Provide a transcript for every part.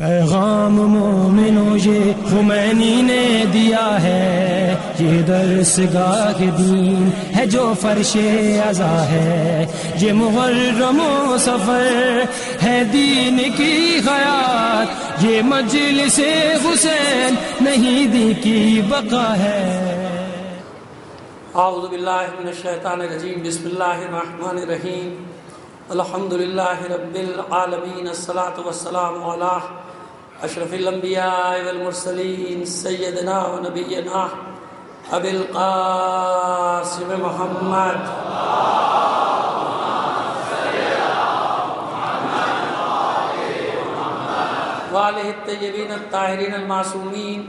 پیغام مومنوں یہ خمینی نے دیا ہے، یہ درس گاہ دین ہے جو فرش ازا ہے، یہ محرم و سفر ہے دین کی حیات، یہ مجلس حسین نہیں دین کی بقا ہے۔ اعوذ باللہ من الشیطان الرجیم، بسم اللہ الرحمن الرحیم، الحمدللہ رب العالمین، الصلاۃ والسلام علی اشرف الانبیاء والمرسلین، سیدنا و نبینا ابی القاسم محمد وآلہ الطیبین الطاہرین المعصومین،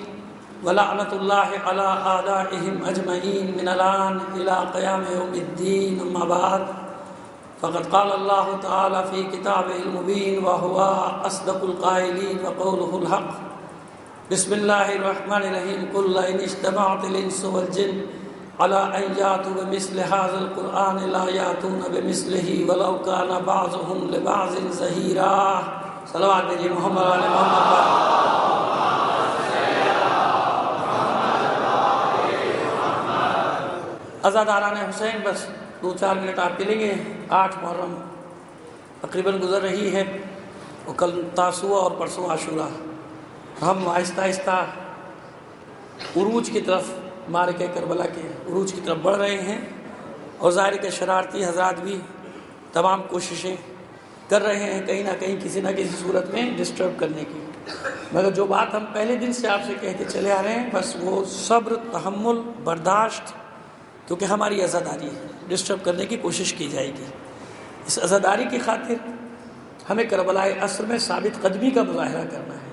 ولعنۃ اللہ علی اعدائہم اجمعین من الآن الی قیام یوم الدین، اما بعد فقد قال اللہ تعالی فی کتابہ المبین وہو اصدق القائلین وقولہ الحق۔ بسم اللہ الرحمن الرحیم، قل ان اجتمعت الانس والجن علی ان یاتوا بمثل ھذا القرآن لا یاتون بمثلہ ولو کان بعضهم لبعض ظہیرا۔ صلوات دیجیے محمد علی محمد پر۔ عزاداران حسین، بس 2-4 منٹ آپ کے لیں گے۔ 8 محرم تقریباً گزر رہی ہے، اور کل تاسوعہ اور پرسوں عاشورہ۔ ہم آہستہ آہستہ عروج کی طرف، معرکہ کربلا کے عروج کی طرف بڑھ رہے ہیں، اور ظاہر کہ شرارتی حضرات بھی تمام کوششیں کر رہے ہیں کہیں نہ کہیں کسی نہ کسی صورت میں ڈسٹرب کرنے کی، مگر جو بات ہم پہلے دن سے آپ سے کہتے چلے آ رہے ہیں، بس وہ صبر، تحمل، برداشت، کیونکہ ہماری عزاداری ہے، ڈسٹرب کرنے کی کوشش کی جائے گی۔ اس عزاداری کی خاطر ہمیں کربلا عصر میں ثابت قدمی کا مظاہرہ کرنا ہے۔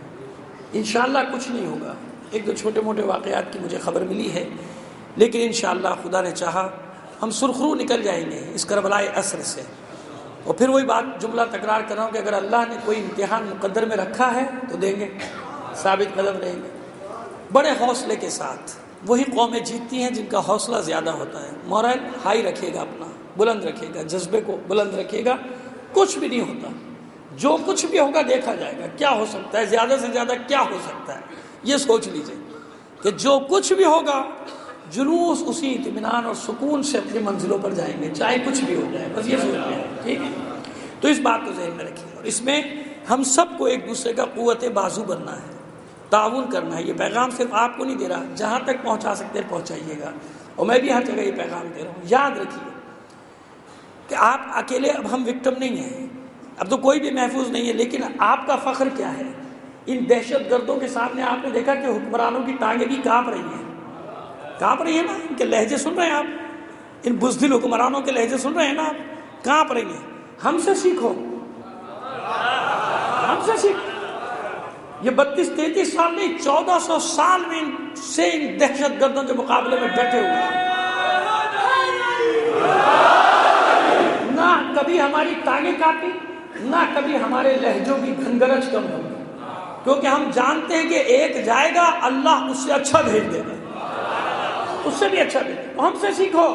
انشاءاللہ کچھ نہیں ہوگا، 1-2 چھوٹے موٹے واقعات کی مجھے خبر ملی ہے، لیکن انشاءاللہ خدا نے چاہا ہم سرخرو نکل جائیں گے اس کربلا عصر سے۔ اور پھر وہی بات جملہ تکرار کر رہا ہوں کہ اگر اللہ نے کوئی امتحان مقدر میں رکھا ہے تو دیں گے، ثابت قدم رہیں گے بڑے حوصلے کے ساتھ۔ وہی قومیں جیتتی ہیں جن کا حوصلہ زیادہ ہوتا ہے، مورل ہائی رکھے گا، اپنا بلند رکھے گا، جذبے کو بلند رکھے گا، کچھ بھی نہیں ہوتا۔ جو کچھ بھی ہوگا دیکھا جائے گا، کیا ہو سکتا ہے، زیادہ سے زیادہ کیا ہو سکتا ہے، یہ سوچ لیجئے کہ جو کچھ بھی ہوگا جلوس اسی اطمینان اور سکون سے اپنی منزلوں پر جائیں گے، چاہے کچھ بھی ہو جائے، بس یہ سوچ لیں، ٹھیک ہے؟ تو اس بات کو ذہن میں رکھیے، اور اس میں ہم سب کو ایک دوسرے کا قوت بازو بننا ہے، تعاون کرنا ہے۔ یہ پیغام صرف آپ کو نہیں دے رہا، جہاں تک پہنچا سکتے ہیں پہنچائیے گا، اور میں بھی ہر جگہ یہ پیغام دے رہا ہوں۔ یاد رکھیے کہ آپ اکیلے، اب ہم وکٹم نہیں ہیں، اب تو کوئی بھی محفوظ نہیں ہے، لیکن آپ کا فخر کیا ہے؟ ان دہشت گردوں کے سامنے آپ نے دیکھا کہ حکمرانوں کی ٹانگیں بھی کانپ رہی ہیں، کانپ رہی ہیں نا، ان کے لہجے سن رہے ہیں آپ، ان بزدل حکمرانوں کے لہجے سن رہے ہیں نا آپ، کانپ رہی ہیں۔ ہم سے سیکھو، ہم سے سیکھو۔ یہ 32-33 سال نہیں، 1400 سال میں ان دہشت گردوں کے مقابلے میں ڈٹے ہوئے ہیں۔ نہ کبھی ہماری ٹانگیں کاٹی، نہ کبھی ہمارے لہجوں کی گھنگرج کم ہوگی، کیونکہ ہم جانتے ہیں کہ ایک جائے گا، اللہ اس سے اچھا بھیج دے گا، اس سے بھی اچھا بھیج دے گا۔ ہم سے سیکھو،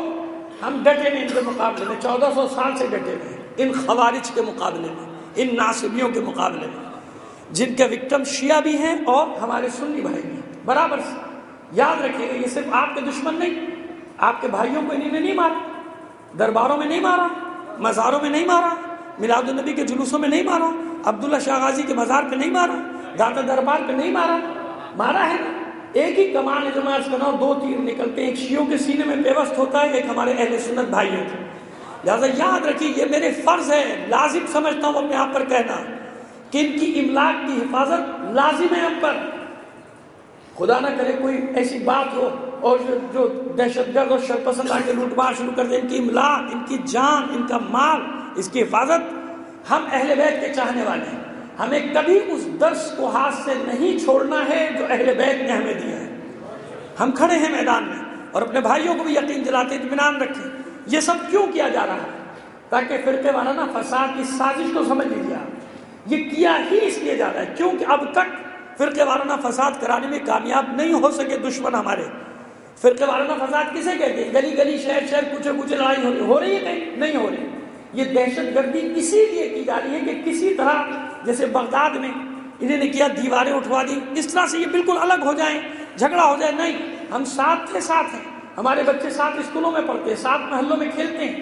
ہم ڈٹے ہیں ان کے مقابلے میں، 1400 سال سے ڈٹے ہیں ان خوارج کے مقابلے میں، ان ناصبیوں کے مقابلے میں، جن کے وکٹم شیعہ بھی ہیں اور ہمارے سنی بھائی بھی ہیں برابر سے۔ یاد رکھیے گا، یہ صرف آپ کے دشمن نہیں، آپ کے بھائیوں کو انہوں نے نہیں مارا، درباروں میں نہیں مارا، مزاروں میں نہیں مارا، میلاد النبی کے جلوسوں میں نہیں مارا، عبداللہ شاہ غازی کے مزار پہ نہیں مارا، داتا دربار پہ نہیں مارا، مارا ہے نا۔ ایک ہی کمان ہے جو میں عرض کر رہا ہوں، 2 تیر نکلتے ہیں، ایک شیعوں کے سینے میں پیوست ہوتا ہے، ایک ہمارے اہل سنت بھائیوں کے۔ لہٰذا یاد رکھیے، یہ میرے فرض ہے، لازم سمجھتا ہوں اپنے آپ پر کہنا کہ ان کی املاک کی حفاظت لازم ہے ہم پر۔ خدا نہ کرے کوئی ایسی بات ہو اور جو دہشت گرد اور شرپسند آ کے لوٹ مار شروع کر دیں، ان کی املاک، ان کی جان، ان کا مال، اس کی حفاظت۔ ہم اہل بیت کے چاہنے والے ہیں، ہمیں کبھی اس درس کو ہاتھ سے نہیں چھوڑنا ہے جو اہل بیت نے ہمیں دیا ہے۔ ہم کھڑے ہیں میدان میں، اور اپنے بھائیوں کو بھی یقین دلاتے، اطمینان رکھیں۔ یہ سب کیوں کیا جا رہا ہے؟ تاکہ فرقے وارانہ فساد کی سازش کو سمجھ لیجیے آپ، یہ کیا ہی اس لیے جا رہا ہے کیونکہ اب تک فرقے وارانہ فساد کرانے میں کامیاب نہیں ہو سکے دشمن ہمارے۔ فرقے وارانہ فساد کسے کہتے ہیں؟ گلی گلی، شہر شہر، کوچے کوچے لڑائی ہو رہی ہے کہیں؟ نہیں ہو رہی۔ یہ دہشت گردی اسی لیے کی جا رہی ہے کہ کسی طرح، جیسے بغداد میں انہیں نے کیا دیواریں اٹھوا دی، اس طرح سے یہ بالکل الگ ہو جائیں، جھگڑا ہو جائے، نہیں، ہم ساتھ تھے، ساتھ ہیں، ہمارے بچے ساتھ اسکولوں میں پڑھتے ہیں، ساتھ محلوں میں کھیلتے ہیں،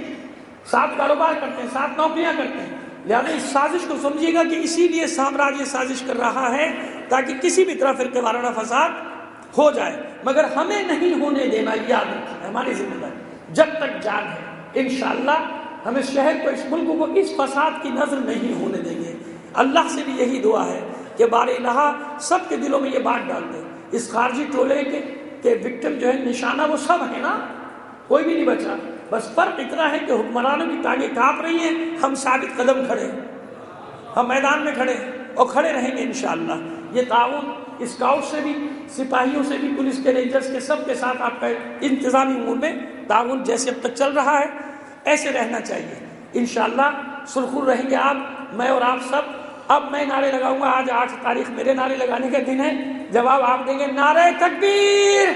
ساتھ کاروبار کرتے ہیں، ساتھ نوکریاں کرتے ہیں، لہٰذا اس سازش کو سمجھیے گا کہ اسی لیے سامراج یہ سازش کر رہا ہے تاکہ کسی بھی طرح فرقے وارانہ فساد ہو جائے، مگر ہمیں نہیں ہونے دینا، یاد رکھیں ہماری ذمہ داری، جب تک جان ہے انشاءاللہ ہم اس شہر کو، اس ملک کو اس فساد کی نظر نہیں ہونے دیں گے۔ اللہ سے بھی یہی دعا ہے کہ بار الہ سب کے دلوں میں یہ بات ڈال دے، اس خارجی ٹولے کے وکٹم جو ہے نشانہ وہ سب ہے نا، کوئی بھی نہیں بچا، بس فرق اتنا ہے کہ حکمرانوں کی ٹانگیں کانپ رہی ہیں، ہم ثابت قدم کھڑے ہیں، ہم میدان میں کھڑے ہیں اور کھڑے رہیں گے انشاءاللہ۔ یہ تعاون اسکاؤٹ سے بھی، سپاہیوں سے بھی، پولیس کے رینجرز کے سب کے ساتھ آپ کا انتظامی امور میں تعاون جیسے اب تک چل رہا ہے ایسے رہنا چاہیے انشاءاللہ۔ سرخر رہیں گے آپ، میں اور آپ سب۔ اب میں نعرے لگاؤں گا، آج 8 تاریخ میرے نعرے لگانے کا دن ہے، جواب آپ دیں گے نعرہ تکبیر،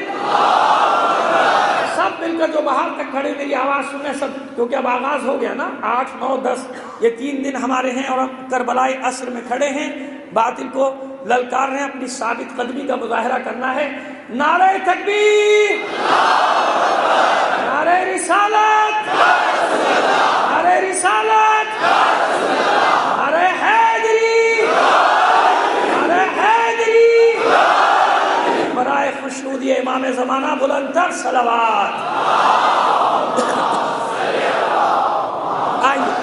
سب مل کر جو باہر تک کھڑے میری آواز سنیں سب، کیونکہ اب آغاز ہو گیا نا، 8، 9، 10 یہ 3 دن ہمارے ہیں اور ہم کربلائے عصر میں کھڑے ہیں، باطل کو للکار رہے ہیں، اپنی ثابت قدمی کا مظاہرہ کرنا ہے۔ نعرہ تکبیر، نعرہ رسالت، نعرہ رسالت، نعرہ حیدری، نعرہ حیدری، برائے خوشنودی امام زمانہ بلند تر صلوات۔ آئیے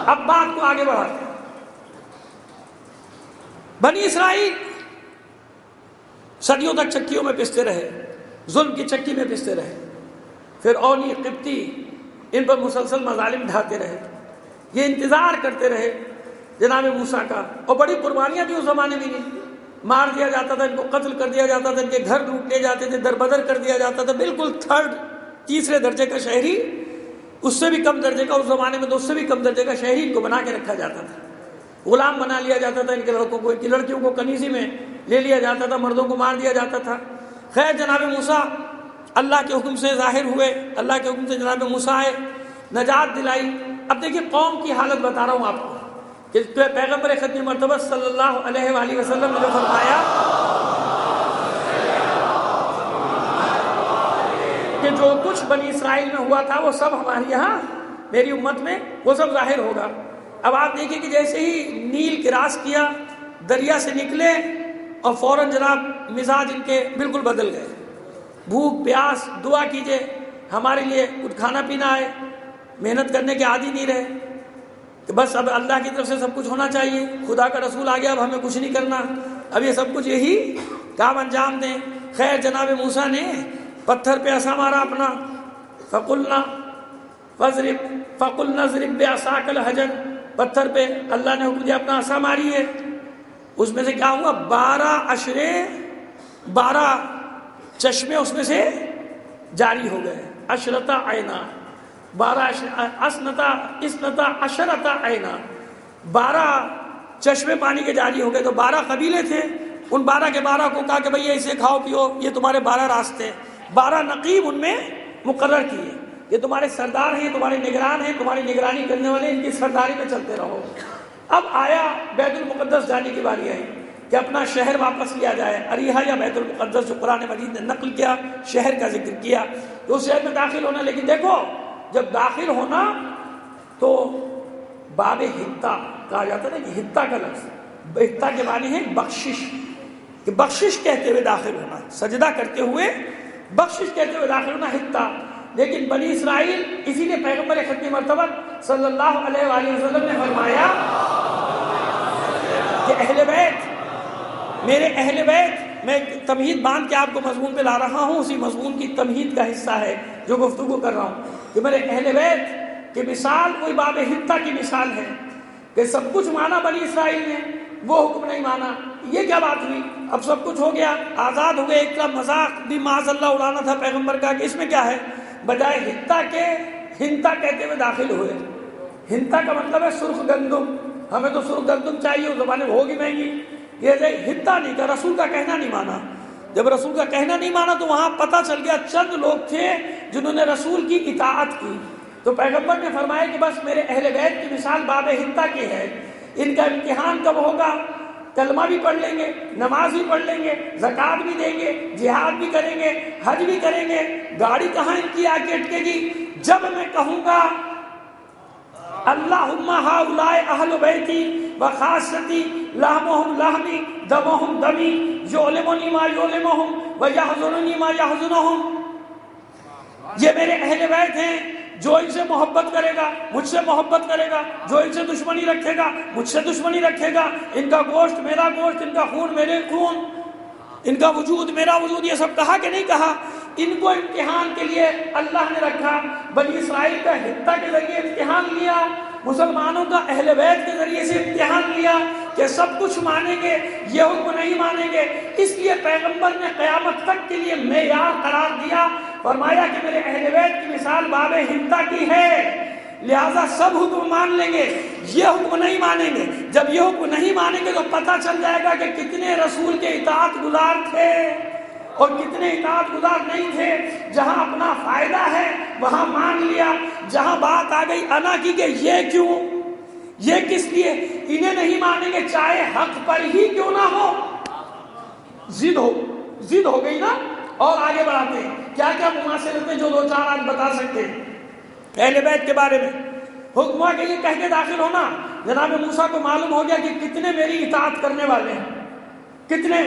اب بات کو آگے بڑھاتے ہیں۔ بنی اسرائیل صدیوں تک چکیوں میں پستے رہے، ظلم کی چکی میں پستے رہے، فرعونی قبطی ان پر مسلسل مظالم ڈھاتے رہے، یہ انتظار کرتے رہے جناب موسیٰ کا، اور بڑی قربانیاں بھی اس زمانے میں نہیں، مار دیا جاتا تھا، ان کو قتل کر دیا جاتا تھا، ان کے گھر لوٹ لیے جاتے تھے، دربدر کر دیا جاتا تھا، بالکل تیسرے درجے کا شہری، اس سے بھی کم درجے کا، اس زمانے میں تو اس سے بھی کم درجے کا شہری ان کو بنا کے رکھا جاتا تھا، غلام بنا لیا جاتا تھا ان کے لڑکوں کو، ان کی لڑکیوں کو کنیزی میں لے لیا جاتا تھا، مردوں کو مار دیا جاتا تھا۔ خیر جناب موسیٰ اللہ کے حکم سے ظاہر ہوئے، اللہ کے حکم سے جناب موسیٰ آئے، نجات دلائی۔ اب دیکھیے قوم کی حالت بتا رہا ہوں آپ کو کہ پیغمبر ختم مرتبہ صلی اللہ علیہ وآلہ وسلم نے جو فرمایا کہ جو کچھ بنی اسرائیل میں ہوا تھا وہ سب ہمارے یہاں میری امت میں وہ سب ظاہر ہوگا۔ اب آپ دیکھیں کہ جیسے ہی نیل کراس کیا، دریا سے نکلے اور فوراً جناب مزاج ان کے بالکل بدل گئے، بھوک پیاس، دعا کیجئے ہمارے لیے کچھ کھانا پینا آئے، محنت کرنے کے عادی نہیں رہے کہ بس اب اللہ کی طرف سے سب کچھ ہونا چاہیے، خدا کا رسول آ گیا اب ہمیں کچھ نہیں کرنا، اب یہ سب کچھ یہی کام انجام دیں۔ خیر جناب موسیٰ نے پتھر پہ عصا مارا اپنا، فقلنا اضرب بعصاک الحجر، پتھر پہ اللہ نے حکم دیا اپنا عصا ماری ہے، اس میں سے کیا ہوا 12 چشمے اس میں سے جاری ہو گئے، عشرتا عینا، 12 چشمے پانی کے جاری ہو گئے، تو 12 قبیلے تھے، ان 12 کے 12 کو کہا کہ بھئی اسے کھاؤ پیو، یہ تمہارے 12 راستے، 12 نقیب ان میں مقرر کیے، یہ تمہارے سردار ہیں، تمہارے نگران ہیں، تمہاری نگرانی کرنے والے، ان کی سرداری میں چلتے رہو۔ اب آیا بیت المقدس جانے کی باری آئی کہ اپنا شہر واپس لیا جائے، اریحا یا بیت المقدس جو قرآن مجید نے نقل کیا، شہر کا ذکر کیا، تو اس شہر میں داخل ہونا، لیکن دیکھو جب داخل ہونا تو باب حتہ کہا جاتا ہے کہ حتہ کا لفظ، حتہ کے معنی ہے بخشش، کہ بخشش کہتے ہوئے داخل ہونا، سجدہ کرتے ہوئے بخشش کہتے ہوئے داخل ہونا حتہ۔ لیکن بنی اسرائیل، اسی لیے پیغمبر ختم مرتبہ صلی اللہ علیہ وآلہ وسلم نے فرمایا کہ اہل بیت، میرے اہل بیت، میں تمہید باندھ کے آپ کو مضمون پہ لا رہا ہوں، اسی مضمون کی تمہید کا حصہ ہے جو گفتگو کر رہا ہوں، کہ میرے اہل بیت کی مثال کوئی باب حتہ کی مثال ہے کہ سب کچھ مانا بنی اسرائیل نے، وہ حکم نہیں مانا۔ یہ کیا بات ہوئی؟ اب سب کچھ ہو گیا، آزاد ہو گئے، ایک کا مذاق بھی معاذ اللہ اڑانا تھا پیغمبر کا کہ اس میں کیا ہے، بجائے حتہ کے ہنتا کہتے ہوئے داخل ہوئے۔ ہنتا کا مطلب ہے سرخ گندم، ہمیں تو سرخ گندم چاہیے، اس زمانے میں ہوگی مہنگی، یہ ہنتا نہیں کہا، رسول کا کہنا نہیں مانا۔ جب رسول کا کہنا نہیں مانا تو وہاں پتہ چل گیا چند لوگ تھے جنہوں نے رسول کی اطاعت کی، تو پیغمبر نے فرمایا کہ بس میرے اہل بیت کی مثال باب ہنتا کی ہے، ان کا امتحان کب ہوگا؟ کلمہ بھی پڑھ لیں گے، نماز بھی پڑھ لیں گے، زکوٰۃ بھی دیں گے، جہاد بھی کریں گے، حج بھی کریں گے، گاڑی کہاں ان کی آ کے اٹکے گی؟ جب میں کہوں گا اللہم ہؤلاء اہل بیتی وخاصتی لحمہم لحمی دمہم دمی یعلمنی ما یعلمہم ویحزننی ما یحزنہم، یہ میرے اہل بیت ہیں، جو ان سے محبت کرے گا مجھ سے محبت کرے گا، جو ان سے دشمنی رکھے گا مجھ سے دشمنی رکھے گا، ان کا گوشت میرا گوشت، ان کا خون میرے خون، ان کا وجود میرا وجود۔ یہ سب کہا کہ نہیں کہا؟ ان کو امتحان کے لیے اللہ نے رکھا۔ بنی اسرائیل کا حتہ کے ذریعے امتحان لیا، مسلمانوں کا اہل بیت کے ذریعے سے امتحان لیا کہ سب کچھ مانیں گے، یہ حکم نہیں مانیں گے۔ اس لیے پیغمبر نے قیامت تک کے لیے معیار قرار دیا، فرمایا کہ میرے اہل بیت کی مثال باب حنطہ کی ہے، لہذا سب حکم مان لیں گے، یہ حکم نہیں مانیں گے۔ جب یہ حکم نہیں مانیں گے تو پتہ چل جائے گا کہ کتنے رسول کے اطاعت گزار تھے اور کتنے اطاعت گزار نہیں تھے۔ جہاں اپنا فائدہ ہے وہاں مان لیا، جہاں بات آ گئی انا کی کہ یہ کیوں، یہ کس لیے، انہیں نہیں مانیں گے چاہے حق پر ہی کیوں نہ ہو۔ ضد ہو گئی نا۔ اور آگے بڑھاتے ہیں، کیا کیا مماثلتیں جو دو چار آج بتا سکتے ہیں اہل بیت کے بارے میں۔ حکم ہوا کہ یہ کہہ کے داخل ہونا، جناب موسیٰ کو معلوم ہو گیا کہ کتنے میری اطاعت کرنے والے ہیں، کتنے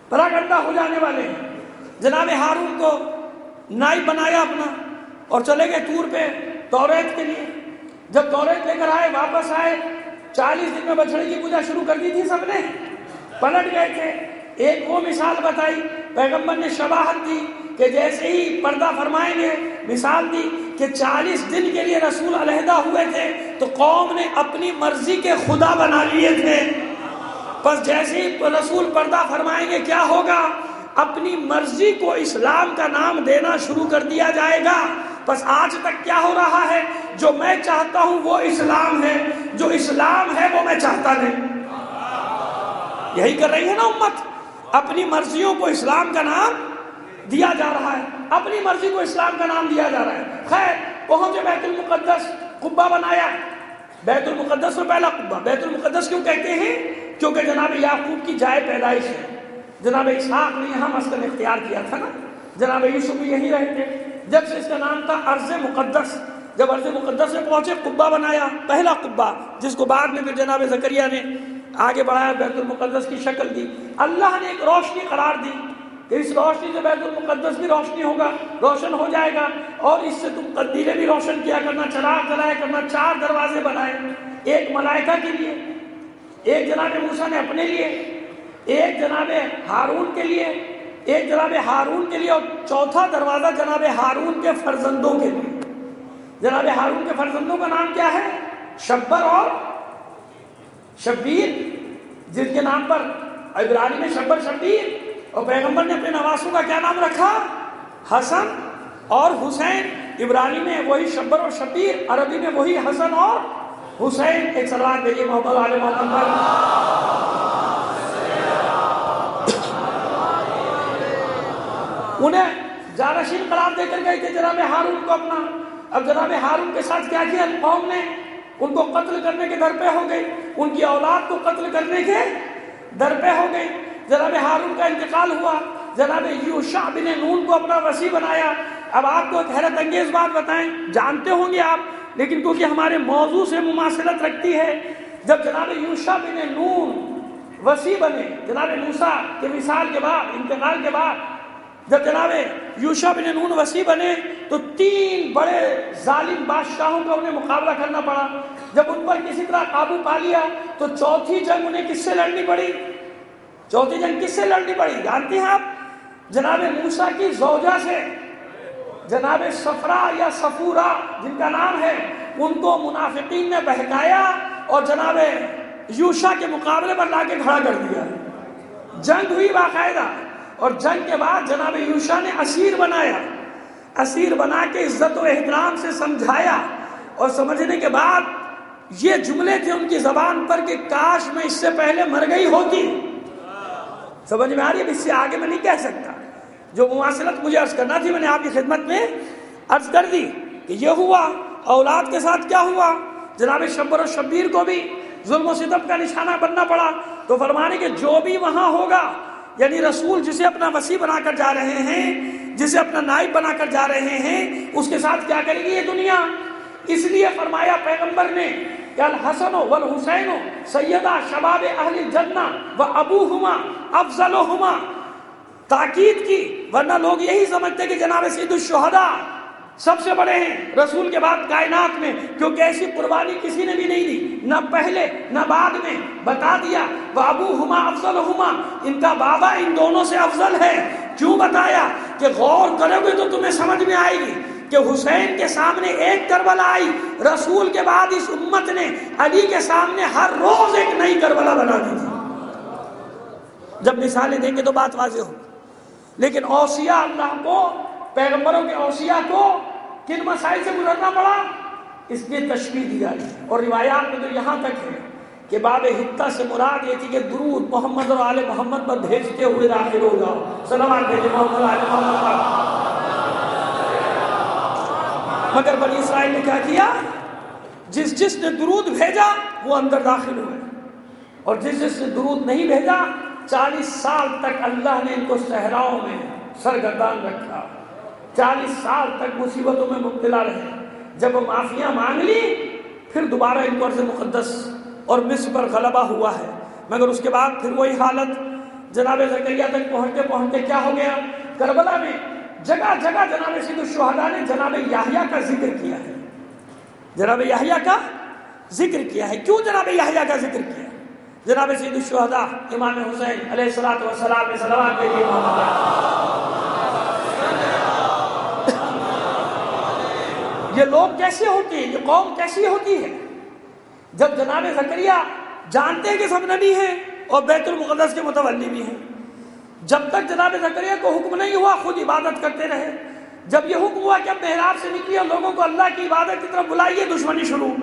پراگندہ ہو جانے والے ہیں۔ جناب ہارون کو نائب بنایا اپنا اور چلے گئے طور پہ توریت کے لیے۔ جب توریت لے کر آئے، واپس آئے، 40 دن میں بچڑے کی پوجا شروع کر دی تھی، سب نے پلٹ گئے تھے۔ ایک وہ مثال بتائی، پیغمبر نے شباہت دی کہ جیسے ہی پردہ فرمائیں گے، مثال دی کہ 40 دن کے لیے رسول علیحدہ ہوئے تھے تو قوم نے اپنی مرضی کے خدا بنا لیے تھے۔ بس جیسے ہی رسول پردہ فرمائیں گے کیا ہوگا؟ اپنی مرضی کو اسلام کا نام دینا شروع کر دیا جائے گا۔ بس آج تک کیا ہو رہا ہے؟ جو میں چاہتا ہوں وہ اسلام ہے، جو اسلام ہے وہ میں چاہتا نہیں۔ یہی کر رہی ہے نا امت، اپنی مرضیوں کو اسلام کا نام دیا جا رہا ہے، اپنی مرضی کو اسلام کا نام دیا جا رہا ہے۔ خیر، پہنچے بیت المقدس، قبہ بنایا، بیت المقدس میں پہلا قبہ۔ بیت المقدس کیوں کہتے ہیں؟ کیونکہ جناب یعقوب کی جائے پیدائش ہے۔ جناب اسحاق نے یہاں مسکن اختیار کیا تھا نا، جناب یوسف بھی یہیں رہے تھے، جب سے اس کا نام تھا ارض مقدس۔ جب ارض مقدس میں پہنچے، قبہ بنایا، پہلا قبہ، جس کو بعد میں پھر جناب زکریا نے آگے بڑھایا، بیت المقدس کی شکل دی۔ اللہ نے ایک روشنی قرار دی کہ اس روشنی سے بیت المقدس بھی روشنی ہوگا، روشن ہو جائے گا، اور اس سے تم قندیلیں بھی روشن کیا کرنا، چراغ جلایا کرنا۔ 4 دروازے بنائے، ایک ملائکہ کے لیے، ایک جناب موسیٰ نے اپنے لیے، ایک جناب ہارون کے لیے، ایک جناب ہارون کے لیے، اور چوتھا دروازہ جناب ہارون کے فرزندوں کے لیے۔ جناب ہارون کے فرزندوں کا نام کیا ہے؟ شبر اور شبیر، جن کے نام پر عبرانی میں شبر شبیر، اور پیغمبر نے اپنے نواسوں کا کیا نام رکھا؟ حسن اور حسین۔ عبرانی میں وہی شبر اور شبیر، عربی میں وہی حسن اور حسین۔ ایک صلوات بھیجیے محمد علی محمد پر۔ انہیں جانشین قرار دے کر گئے تھے جناب ہارون کو اپنا۔ اب جناب ہارون کے ساتھ کیا کیا قوم نے؟ ان کو قتل کرنے کے در پہ ہو گئی، ان کی اولاد کو قتل کرنے کے در پہ ہو گئی۔ جناب ہارون کا انتقال ہوا، جناب یوشع بن نون کو اپنا وصی بنایا۔ اب آپ کو ایک حیرت انگیز بات بتائیں، جانتے ہوں گے آپ، لیکن کیونکہ ہمارے موضوع سے مماثلت رکھتی ہے، جب جناب یوشع بن نون وصی بنے جناب موسیٰ کے وصال کے بعد، انتقال کے بعد، جب جناب یوشع بن نون وصی بنے تو 3 بڑے ظالم بادشاہوں کا انہیں مقابلہ کرنا پڑا۔ جب ان پر کسی طرح قابو پا لیا تو چوتھی جنگ انہیں کس سے لڑنی پڑی؟ چوتھی جنگ کس سے لڑنی پڑی جانتے ہیں آپ؟ جناب موسیٰ کی زوجہ سے، جناب صفرا یا صفورا جن کا نام ہے، ان کو منافقین نے بہکایا اور جناب یوشع کے مقابلے پر لا کے کھڑا کر دیا۔ جنگ ہوئی باقاعدہ، اور جنگ کے بعد جناب یوشع نے اسیر بنایا، اسیر بنا کے عزت و احترام سے سمجھایا، اور سمجھنے کے بعد یہ جملے تھے ان کی زبان پر کہ کاش میں اس سے پہلے مر گئی ہوتی۔ سمجھ میں آ رہی ہے؟ اس سے آگے میں نہیں کہہ سکتا، جو مواصلت مجھے عرض کرنا تھی میں نے آپ کی خدمت میں عرض کر دی کہ یہ ہوا۔ اولاد کے ساتھ کیا ہوا؟ جناب شبر و شبیر کو بھی ظلم و ستم کا نشانہ بننا پڑا، تو فرمانے کہ جو بھی وہاں ہوگا، یعنی رسول جسے اپنا وصی بنا کر جا رہے ہیں، جسے اپنا نائب بنا کر جا رہے ہیں، اس کے ساتھ کیا کرے گی یہ دنیا؟ اس لیے فرمایا پیغمبر نے کہ الحسن والحسین سیدہ شباب اہل الجنہ و ابوہما افضلہما، تاکید کی، ورنہ لوگ یہی سمجھتے کہ جناب سید الشہداء سب سے بڑے ہیں رسول کے بعد کائنات میں، کیونکہ ایسی قربانی کسی نے بھی نہیں دی، نہ پہلے نہ بعد میں۔ بتا دیا وَأَبُوهُمَا أَفْضَلُهُمَا، ان کا بابا ان دونوں سے افضل ہے۔ کیوں بتایا؟ کہ غور کرو گے تو تمہیں سمجھ میں آئے گی کہ حسین کے سامنے ایک کربلا آئی، رسول کے بعد اس امت نے علی کے سامنے ہر روز ایک نئی کربلا بنا دی تھی۔ جب مثالیں دیں گے تو بات واضح ہو۔ لیکن اوصیاء اللہ کو، پیغمبروں کے اوصیاء کو کن مسائل سے گزرنا پڑا، اس لیے تشبیہ دی جاتی ہے۔ اور روایات میں تو یہاں تک ہے کہ باب حتہ سے مراد یہ تھی کہ درود محمد اور آل محمد پر بھیجتے ہوئے داخل ہو جاؤ، سلامات بھیجے محمد اور آل محمد پر۔ مگر بنی اسرائیل نے کیا کیا؟ جس نے درود بھیجا وہ اندر داخل ہوئے، اور جس نے درود نہیں بھیجا 40 سال تک اللہ نے ان کو صحراؤں میں سرگردان رکھا، 40 سال تک مصیبتوں میں مبتلا رہے۔ جب وہ معافیاں مانگ لی پھر دوبارہ ان کو ارض مقدس اور مصر پر غلبہ ہوا ہے، مگر اس کے بعد پھر وہی حالت جناب زکریا تک پہنچتے پہنچتے کیا ہو گیا؟ کربلا میں جگہ جگہ جناب سید الشہداء نے جناب یحییٰ کا ذکر کیا ہے، جناب یحییٰ کا ذکر کیا ہے۔ کیوں جناب یحییٰ کا ذکر کیا؟ جناب سید الشہداء امام حسین علیہ السلام نے صلوات بھیجی یہ لوگ کیسے ہوتے ہیں، یہ قوم کیسی ہوتی ہے؟ جب جناب زکریا جانتے ہیں کہ سب نبی ہیں اور بیت المقدس کے متولی بھی ہیں، جب تک جناب زکریا کو حکم نہیں ہوا خود عبادت کرتے رہے۔ جب یہ حکم ہوا کہ اب محراب سے نکلیے اور لوگوں کو اللہ کی عبادت کی طرف بلائیے، دشمنی شروع۔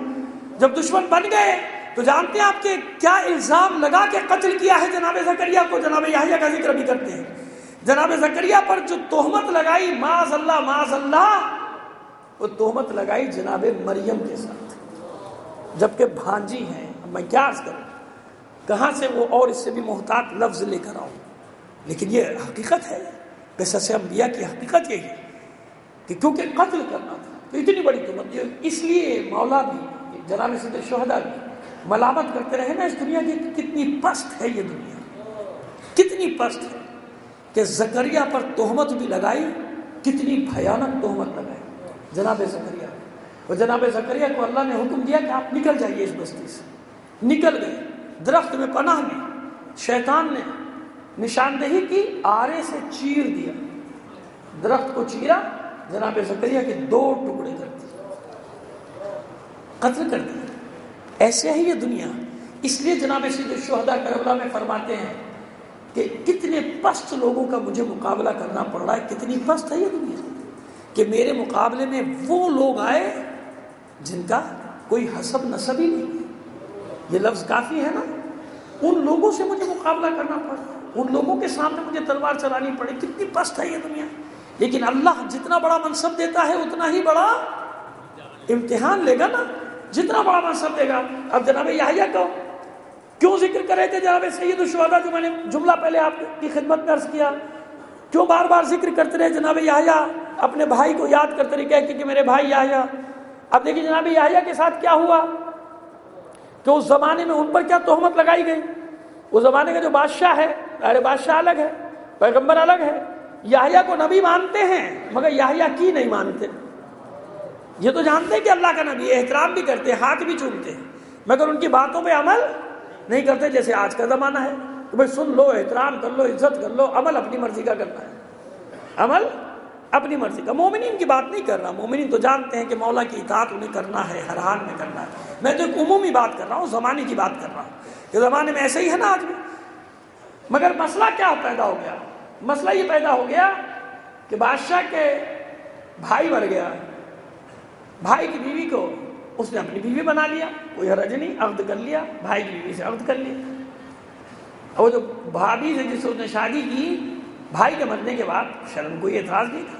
جب دشمن بن گئے تو جانتے ہیں آپ کے کیا الزام لگا کے قتل کیا ہے جناب زکریا کو؟ جناب یحییٰ کا ذکر بھی کرتے ہیں۔ جناب زکریا پر جو تہمت لگائی، معاذ اللہ، وہ تہمت لگائی جناب مریم کے ساتھ، جبکہ بھانجی ہیں۔ میں کیا عرض کروں، کہاں سے وہ اور اس سے بھی محتاط لفظ لے کر آؤں، لیکن یہ حقیقت ہے، قصص انبیاء کی حقیقت یہی ہے کہ کیونکہ قتل کرنا تھا تو اتنی بڑی تہمت، اس لیے مولا بھی جناب سید الشہداء بھی ملامت کرتے رہے نا اس دنیا کی، کتنی پست ہے یہ دنیا، کتنی پست ہے کہ زکریا پر تہمت بھی لگائی، کتنی بھیانک تہمت لگائی جناب زکریا۔ اور جناب زکریا کو اللہ نے حکم دیا کہ آپ نکل جائیے اس بستی سے، نکل گئے، درخت میں پناہ لی، شیطان نے نشاندہی کی، آرے سے چیر دیا، درخت کو چیرا، جناب زکریا کے 2 ٹکڑے کر دیے، قتل کر دیا۔ ایسے ہی یہ دنیا، اس لیے جناب سید الشہداء کربلا میں فرماتے ہیں کہ کتنے پست لوگوں کا مجھے مقابلہ کرنا پڑ رہا ہے، کتنی پست ہے یہ دنیا کہ میرے مقابلے میں وہ لوگ آئے جن کا کوئی حسب نسب ہی نہیں ہے۔ یہ لفظ کافی ہے نا، ان لوگوں سے مجھے مقابلہ کرنا پڑا، ان لوگوں کے سامنے مجھے تلوار چلانی پڑی، کتنی پست ہے یہ دنیا۔ لیکن اللہ جتنا بڑا منصب دیتا ہے اتنا ہی بڑا امتحان لے گا نا، جتنا بڑا منصب دے گا۔ اب جناب یحییٰ کو کیوں ذکر کر رہے تھے جناب سید الشہداء، جو میں نے جملہ پہلے آپ کی خدمت میں عرض کیا، کیوں بار بار ذکر کرتے رہے جناب یحییٰ، اپنے بھائی کو یاد کرتے رہے کہہ کہ میرے بھائی یحییٰ۔ اب دیکھیے جناب یحییٰ کے ساتھ کیا ہوا کہ اس زمانے میں ان پر کیا تہمت لگائی گئی۔ اس زمانے کا جو بادشاہ ہے، ارے بادشاہ الگ ہے، پیغمبر الگ ہے، یحییٰ کو نبی مانتے ہیں مگر یحییٰ کی نہیں مانتے۔ یہ تو جانتے ہیں کہ اللہ کا نبی ہے، احترام بھی کرتے ہیں، ہاتھ بھی چومتے ہیں، مگر ان کی باتوں پہ عمل نہیں کرتے، جیسے آج کا زمانہ ہے کہ بھائی سن لو، احترام کر لو، عزت کر لو، عمل اپنی مرضی کا کرنا ہے، عمل اپنی مرضی کا۔ مومنین کی بات نہیں کر رہا، مومنین تو جانتے ہیں کہ مولا کی اطاعت انہیں کرنا ہے، ہر حال میں کرنا ہے۔ میں تو ایک عمومی بات کر رہا ہوں، زمانے کی بات کر رہا ہوں کہ زمانے میں ایسے ہی ہے نا آج بھی۔ مگر مسئلہ کیا پیدا ہو گیا؟ مسئلہ یہ پیدا ہو گیا کہ بادشاہ کے بھائی مر گیا، بھائی کی بیوی کو اس نے اپنی بیوی بنا لیا، کوئی حرج نہیں، عقد کر لیا، بھائی کی بیوی سے عقد کر لیا۔ اور جو بھابھی سے جس سے اس نے شادی کی بھائی کے مرنے کے بعد، شرم کوئی اعتراض نہیں تھا،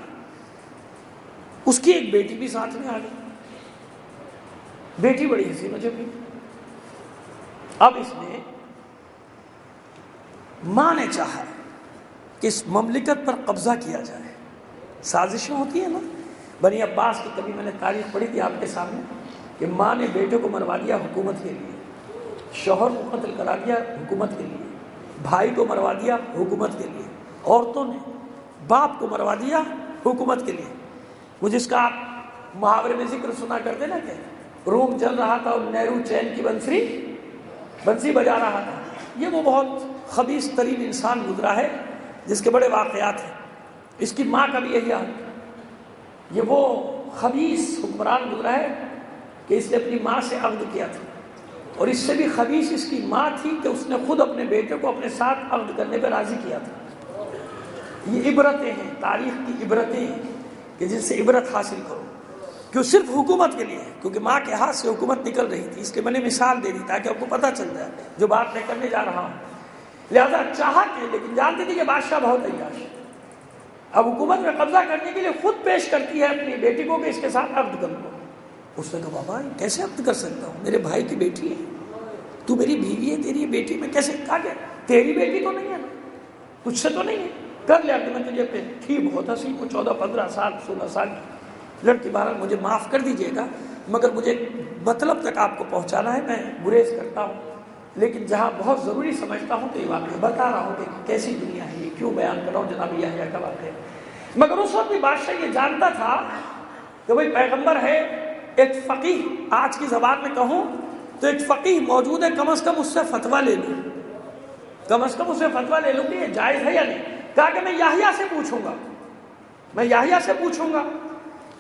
اس کی ایک بیٹی بھی ساتھ میں آ گئی، بیٹی بڑی حسین و جمیل، اب اس نے ماں نے چاہا کہ اس مملکت پر قبضہ کیا جائے. سازشیں ہوتی ہیں نا. بنی عباس کی کبھی میں نے تاریخ پڑھی تھی آپ کے سامنے کہ ماں نے بیٹے کو مروا دیا حکومت کے لیے, شوہر کو قتل کرا دیا حکومت کے لیے, بھائی کو مروا دیا حکومت کے لیے, عورتوں نے باپ کو مروا دیا حکومت کے لیے. وہ جس کا آپ محاورے میں ذکر سنا کرتے نا کہ روم جل رہا تھا اور نہرو چین کی بنسی بجا رہا تھا. یہ وہ بہت خبیث ترین انسان گزرا ہے جس کے بڑے واقعات ہیں. اس کی ماں کا بھی یہی حال. یہ وہ خبیث حکمران گزرا ہے کہ اس نے اپنی ماں سے عقد کیا تھا, اور اس سے بھی خبیث اس کی ماں تھی کہ اس نے خود اپنے بیٹے کو اپنے ساتھ عقد کرنے پہ راضی کیا تھا. یہ عبرتیں ہیں, تاریخ کی عبرتیں ہیں کہ جن سے عبرت حاصل کرو. کیوں؟ صرف حکومت کے لیے, کیونکہ ماں کے ہاتھ سے حکومت نکل رہی تھی. اس کے میں نے مثال دے دی تاکہ آپ کو پتہ چل جائے جو بات میں کرنے جا رہا ہوں. لہذا چاہا کہ, لیکن جانتی تھی کہ بادشاہ بہت عیاش. اب حکومت میں قبضہ کرنے کے لیے خود پیش کرتی ہے اپنی بیٹی کو کہ اس کے ساتھ عقد کر لو. اس نے کہا بابا کیسے عقد کر سکتا ہوں, میرے بھائی کی بیٹی ہے, تو میری بیوی ہے, تیری بیٹی میں کیسے. کہا کہ تیری بیٹی تو نہیں ہے نا, تجھ سے تو نہیں ہے, کر لیا کہ میں تجھے پہ تھی بہت ہنسی کو 14-15 سال 16 سال کی لڑکی. بہرحال مجھے معاف کر دیجیے گا, مگر مجھے مطلب تک آپ کو پہنچانا ہے. میں گریز کرتا ہوں, لیکن جہاں بہت ضروری سمجھتا ہوں تو یہ واقعہ بتا رہا ہوں کہ کیسی دنیا ہے, یہ کیوں بیان کر رہا ہوں جناب یحییٰ کا واقعہ. مگر اس وقت بھی بادشاہ یہ جانتا تھا کہ بھائی پیغمبر ہے, ایک فقیہ, آج کی زبان میں کہوں تو ایک فقیہ موجود ہے, کم از کم اس سے فتویٰ لے لوں, کم از کم اس سے فتویٰ لے لوں کہ یہ جائز ہے یا نہیں. کہا کہ میں یحییٰ سے پوچھوں گا, میں یحییٰ سے پوچھوں گا.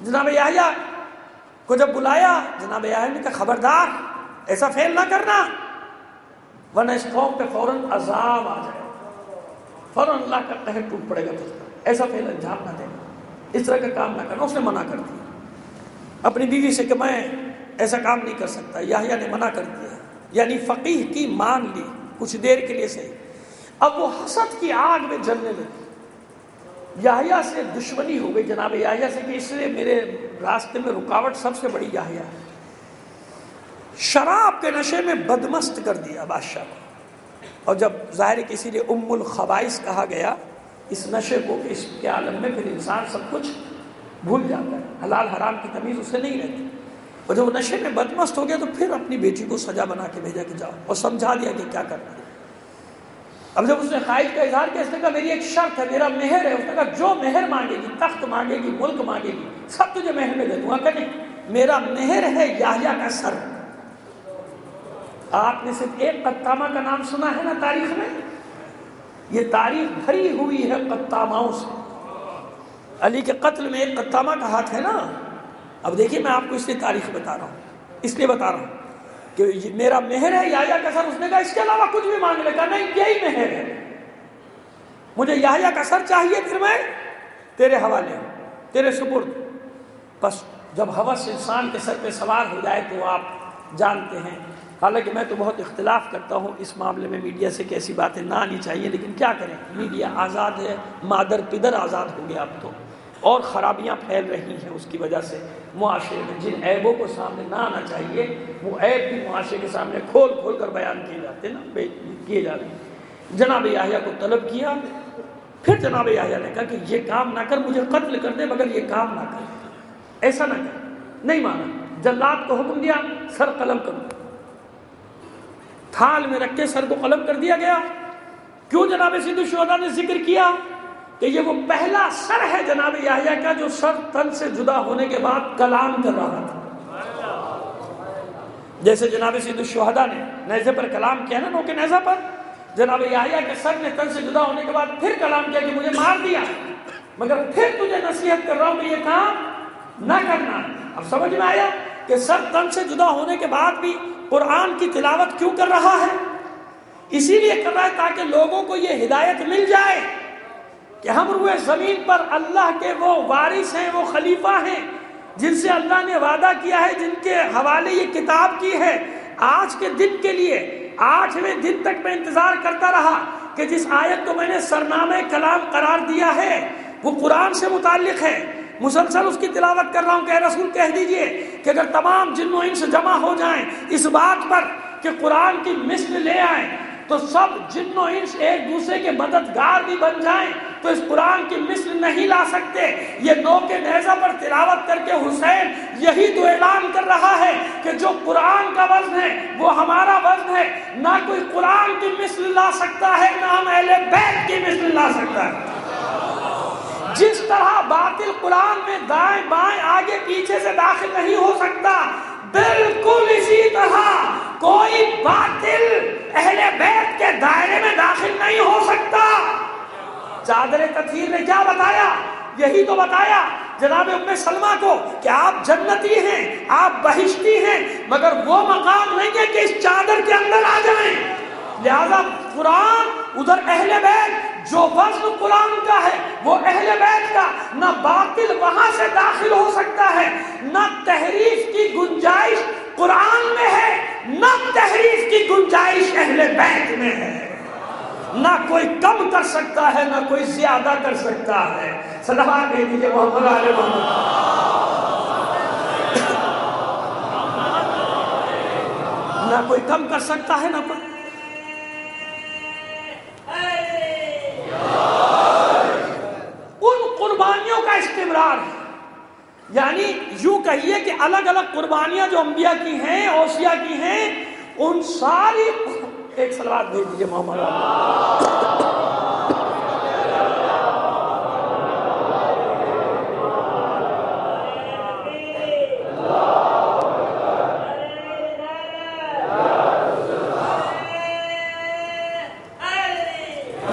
جناب یحییٰ کو جب بلایا, جناب یحییٰ نے کہا خبردار ایسا فعل نہ کرنا ورنہ اس قوم پہ فوراً عذاب آ جائے, فوراً اللہ کا قہر ٹوٹ پڑے گا تجھ پر, ایسا فعل انجام نہ دینا, اس طرح کا کام نہ کرنا. اس نے منع کر دیا اپنی بیوی سے کہ میں ایسا کام نہیں کر سکتا. یحییٰ نے منع کر دیا, یعنی فقیہ کی مان لی کچھ دیر کے لیے صحیح. اب وہ حسد کی آگ میں جلنے لگی. یحییٰ سے دشمنی ہو گئی جناب یحییٰ سے کہ اس لیے میرے راستے میں رکاوٹ سب سے بڑی یحییٰ ہے. شراب کے نشے میں بدمست کر دیا بادشاہ کو. اور جب ظاہر ہے کسی لیے ام الخبائث کہا گیا اس نشے کو, کہ اس کے عالم میں پھر انسان سب کچھ بھول جاتا ہے, حلال حرام کی تمیز اسے نہیں رہتی. اور جب وہ نشے میں بدمست ہو گیا تو پھر اپنی بیٹی کو سزا بنا کے بھیجا کہ جاؤ, اور سمجھا دیا کہ کیا کرنا ہے. اب جب اس نے خواہش کا اظہار کیا, اس نے کہا میری ایک شرط ہے, میرا مہر ہے. اس نے کہا جو مہر مانگے گی, تخت مانگے گی, ملک مانگے گی, سب تجھے مہر میں دے دوں گا. کہ نہیں, میرا مہر ہے یحییٰ کا سر. آپ نے صرف ایک قطامہ کا نام سنا ہے نا تاریخ میں, یہ تاریخ بھری ہوئی ہے قطاماؤں سے. علی کے قتل میں ایک قطامہ کا ہاتھ ہے نا. اب دیکھیے میں آپ کو اس لیے تاریخ بتا رہا ہوں, اس لیے بتا رہا ہوں کہ میرا مہر ہے یحییٰ کا سر. اس نے کہا اس کے علاوہ کچھ بھی مانگ لے. کہا نہیں, یہی مہر ہے, مجھے یحییٰ کا سر چاہیے, پھر میں تیرے حوالے ہوں, تیرے سپرد. بس جب ہوس انسان کے سر پہ سوار ہو جائے تو آپ جانتے ہیں. حالانکہ میں تو بہت اختلاف کرتا ہوں اس معاملے میں میڈیا سے کہ ایسی باتیں نہ آنی چاہیے, لیکن کیا کریں, میڈیا آزاد ہے, مادر پدر آزاد ہو گیا اب تو, اور خرابیاں پھیل رہی ہیں اس کی وجہ سے معاشرے میں. جن عیبوں کو سامنے نہ آنا چاہیے وہ عیب بھی معاشرے کے سامنے کھول کھول کر بیان کیے جاتے ہیں نا, کیے جا رہے ہیں. جناب یحییٰ کو طلب کیا, پھر جناب یحییٰ نے کہا کہ یہ کام نہ کر, مجھے قتل کر دے مگر یہ کام نہ کر, ایسا نہ کر. نہیں مانا. جلاد کو حکم دیا سر قلم کرو, تھال میں رکھ کے سر کو قلم کر دیا گیا. کیوں جناب سید الشہداء نے ذکر کیا کہ یہ وہ پہلا سر ہے جناب یحییٰ کا جو سر تن سے جدا ہونے کے بعد کلام کر رہا تھا. جیسے جناب سید الشہداء نے نیزے پر کلام کیا نا, نو کے نیزہ پر, جناب یحییٰ کے سر نے تن سے جدا ہونے کے بعد پھر کلام کیا کہ مجھے مار دیا مگر پھر تجھے نصیحت کر رہا ہوں کہ یہ کام نہ کرنا. اب سمجھ میں آیا کہ سر تن سے جدا ہونے کے بعد بھی قرآن کی تلاوت کیوں کر رہا ہے؟ اسی لیے کر رہا ہے تاکہ لوگوں کو یہ ہدایت مل جائے کہ ہم روئے زمین پر اللہ کے وہ وارث ہیں, وہ خلیفہ ہیں جن سے اللہ نے وعدہ کیا ہے, جن کے حوالے یہ کتاب کی ہے. آج کے دن کے لیے 8ویں دن تک میں انتظار کرتا رہا کہ جس آیت کو میں نے سرنامہ کلام قرار دیا ہے وہ قرآن سے متعلق ہے. مسلسل اس کی تلاوت کر رہا ہوں کہ اے رسول کہہ دیجئے کہ اگر تمام جن و انس جمع ہو جائیں اس بات پر کہ قرآن کی مثل لے آئیں تو سب جن و انس ایک دوسرے کے مددگار بھی بن جائیں تو اس قرآن کی مثل نہیں لا سکتے. یہ نوک نیزہ پر تلاوت کر کے حسین یہی تو اعلان کر رہا ہے کہ جو قرآن کا وزن ہے وہ ہمارا وزن ہے. نہ کوئی قرآن کی مثل لا سکتا ہے، نہ ہم اہل بیت کی مثل لا سکتا ہے. جس طرح باطل قرآن میں دائیں بائیں آگے پیچھے سے داخل نہیں ہو سکتا، بالکل اسی طرح کوئی باطل اہل بیت کے دائرے میں داخل نہیں ہو سکتا. چادر تطہیر نے کیا بتایا؟ یہی تو بتایا جناب ام سلمہ کو کہ آپ جنتی ہیں، آپ بہشتی ہیں، مگر وہ مقام نہیں ہے کہ اس چادر کے اندر آ جائیں. لہذا قرآن ادھر اہل بیت، جو وزن قرآن کا ہے وہ اہل بیت کا، نہ باطل وہاں سے داخل ہو سکتا ہے، نہ تحریف کی گنجائش قرآن میں ہے، نہ تحریف کی گنجائش اہل بیت میں ہے. نہ کوئی کم کر سکتا ہے، نہ کوئی زیادہ کر سکتا ہے. صلوات دے دیجئے محمد علیہ محمد. نہ کوئی کم کر سکتا ہے، نہ کوئی. ان قربانیوں کا استمرار ہے. یعنی یوں کہیے کہ الگ الگ قربانیاں جو انبیاء کی ہیں، اوصیاء کی ہیں، ان ساری. ایک صلوات بھیج دیجیے محمد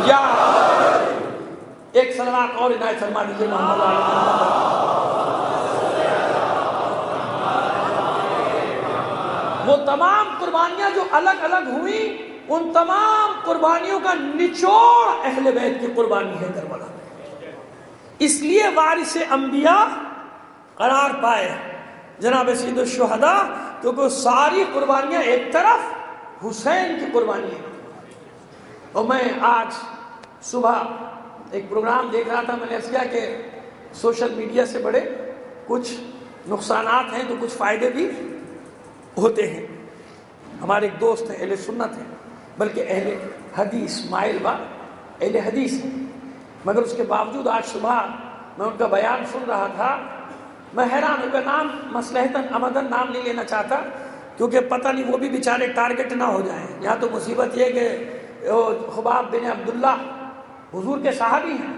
یا ایک صلوات اور عنایت فرما دیجیے محمد وہ تمام قربانیاں جو الگ الگ ہوئیں، ان تمام قربانیوں کا نچوڑ اہل بیت کی قربانی ہے کربلا. اس لیے وارث انبیاء قرار پائے جناب سید الشہداء، کیونکہ ساری قربانیاں ایک طرف حسین کی قربانی ہے. اور میں آج صبح ایک پروگرام دیکھ رہا تھا، میں نے عرض کیا کہ سوشل میڈیا سے بڑے کچھ نقصانات ہیں تو کچھ فائدے بھی ہوتے ہیں. ہمارے ایک دوست ہیں، اہل سنت ہیں، بلکہ اہل حدیث، مائل با اہل حدیث ہیں، مگر اس کے باوجود آج صبح میں ان کا بیان سن رہا تھا، میں حیران ہوں. کا نام مصلحتاً عمدن نام نہیں لینا چاہتا کیونکہ پتہ نہیں وہ بھی بیچارے ٹارگٹ نہ ہو جائیں. یہاں تو مصیبت یہ کہ خباب بن عبداللہ حضور کے صحابی ہیں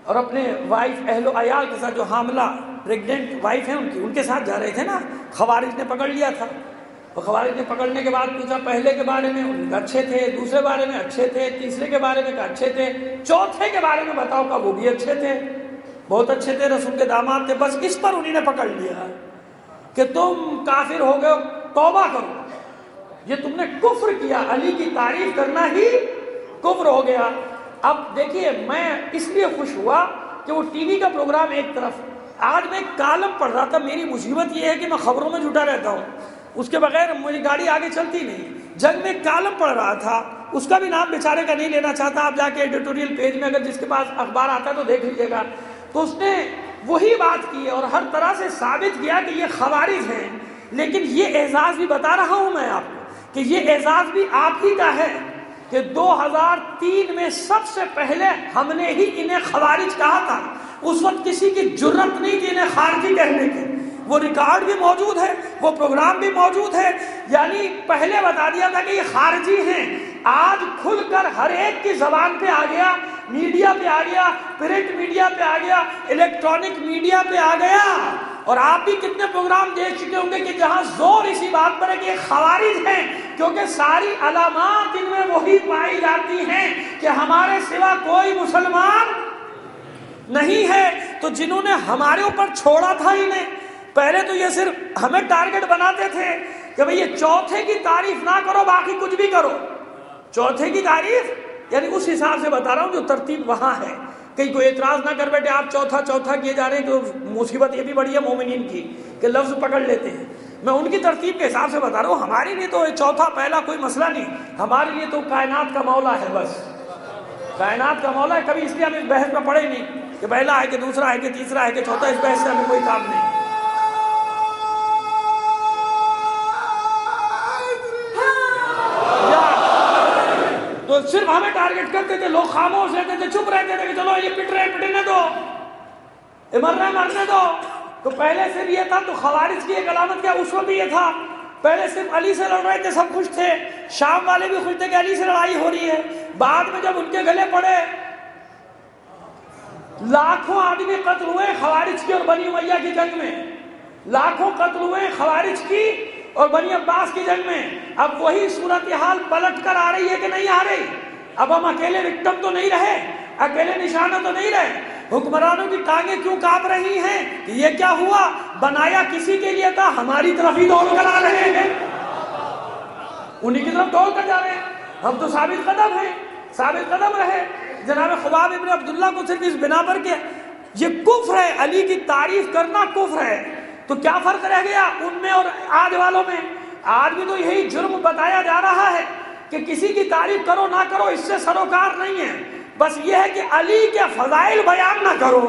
اور اپنے وائف اہل و عیال کے ساتھ، جو حاملہ پریگننٹ وائف ہیں ان کے ساتھ جا رہے تھے نا. خوارج نے پکڑ لیا تھا، اور خوارج نے پکڑنے کے بعد پوچھا پہلے کے بارے میں اچھے تھے، دوسرے بارے میں اچھے تھے، تیسرے کے بارے میں اچھے تھے، چوتھے کے بارے میں بتاؤ کہ وہ بھی اچھے تھے، بہت اچھے تھے، رسول کے داماد تھے. بس اس پر انہوں نے پکڑ لیا کہ تم کافر ہو گئے، توبہ کرو، یہ تم نے کفر کیا، علی کی تعریف کرنا ہی کفر ہو گیا. اب دیکھیے میں اس لیے خوش ہوا کہ وہ ٹی وی کا پروگرام ایک طرف. آج میں ایک کالم پڑھ رہا تھا، میری مصیبت یہ ہے کہ میں خبروں میں جٹا رہتا ہوں، اس کے بغیر میری گاڑی آگے چلتی نہیں. جنگ میں ایک کالم پڑھ رہا تھا، اس کا بھی نام بیچارے کا نہیں لینا چاہتا، آپ جا کے ایڈیٹوریل پیج میں اگر جس کے پاس اخبار آتا ہے تو دیکھ لیجیے گا. تو اس نے وہی بات کی اور ہر طرح سے ثابت کیا کہ یہ خوارج ہیں. لیکن یہ اعزاز بھی بتا رہا ہوں میں آپ کو کہ یہ اعزاز بھی آپ ہی کا ہے کہ 2003 میں سب سے پہلے ہم نے ہی انہیں خوارج کہا تھا. اس وقت کسی کی جرت نہیں تھی انہیں خارجی کہنے کی. وہ ریکارڈ بھی موجود ہے، وہ پروگرام بھی موجود ہے. یعنی پہلے بتا دیا تھا کہ یہ خارجی ہیں. آج کھل کر ہر ایک کی زبان پہ آ گیا، میڈیا پہ آ گیا، پرنٹ میڈیا پہ آ گیا، الیکٹرانک میڈیا پہ آ گیا. اور آپ بھی کتنے پروگرام دیکھ چکے ہوں گے کہ جہاں زور اسی بات پر ہے کہ یہ خوارج ہیں، کیونکہ ساری علامات ان میں وہی پائی جاتی ہیں کہ ہمارے سوا کوئی مسلمان نہیں ہے. تو جنہوں نے ہمارے اوپر چھوڑا تھا انہیں، پہلے تو یہ صرف ہمیں ٹارگٹ بناتے تھے کہ بھئی یہ چوتھے کی تعریف نہ کرو، باقی کچھ بھی کرو. چوتھے کی تعریف یعنی اس حساب سے بتا رہا ہوں جو ترتیب وہاں ہے. کہیں کوئی اعتراض نہ کر بیٹھے آپ چوتھا کیے جا رہے ہیں، تو مصیبت یہ بھی بڑی ہے مومنین کی کہ لفظ پکڑ لیتے ہیں. میں ان کی ترتیب کے حساب سے بتا رہا ہوں. ہمارے لیے تو چوتھا پہلا کوئی مسئلہ نہیں، ہمارے لیے تو کائنات کا مولا ہے، بس کائنات کا مولا ہے. کبھی اس لیے ہم اس بحث میں پڑے نہیں کہ پہلا ہے کہ دوسرا ہے کہ تیسرا ہے کہ چوتھا. اس بحث سے ہمیں کوئی کام نہیں. تو صرف ہمیں ٹارگٹ کرتے تھے، لوگ خاموش رہتے تھے، چپ رہتے تھے کہ چلو یہ پٹ رہے پٹنے دو، یہ مر رہے مرنے دو۔ تو پہلے سے بھی یہ تھا، تو خوارج کی ایک علامت کیا، اس وقت بھی یہ تھا، پہلے صرف علی سے لڑ رہے تھے، سب خوش تھے، شام والے بھی خوش تھے کہ علی سے لڑائی ہو رہی ہے۔ بعد میں جب ان کے گلے پڑے، لاکھوں آدمی قتل ہوئے خوارج کی اور بنی امیہ کی جنگ میں، لاکھوں قتل ہوئے خوارج کی اور بنی عباس کی جنگ میں۔ اب وہی صورتحال پلٹ کر آ رہی ہے کہ نہیں آ رہی؟ اب ہم اکیلے وکٹم تو نہیں رہے، اکیلے نشانہ تو نہیں رہے۔ حکمرانوں کی ٹانگیں کیوں کانپ رہی ہیں کہ یہ کیا ہوا؟ بنایا کسی کے لیے تھا، ہماری طرف ہی دوڑ کر آ رہے ہیں، انہی کی طرف دوڑ کر جا رہے ہیں۔ ہم تو ثابت قدم ہیں، ثابت قدم رہے۔ جناب خباب ابن عبداللہ کو صرف اس بنا پر کہ یہ کفر ہے، علی کی تعریف کرنا کفر ہے، تو کیا فرق رہ گیا ان میں اور آج والوں میں؟ آج بھی تو یہی جرم بتایا جا رہا ہے کہ کسی کی تعریف کرو نہ کرو اس سے سروکار نہیں ہے، بس یہ ہے کہ علی کے فضائل بیان نہ کرو،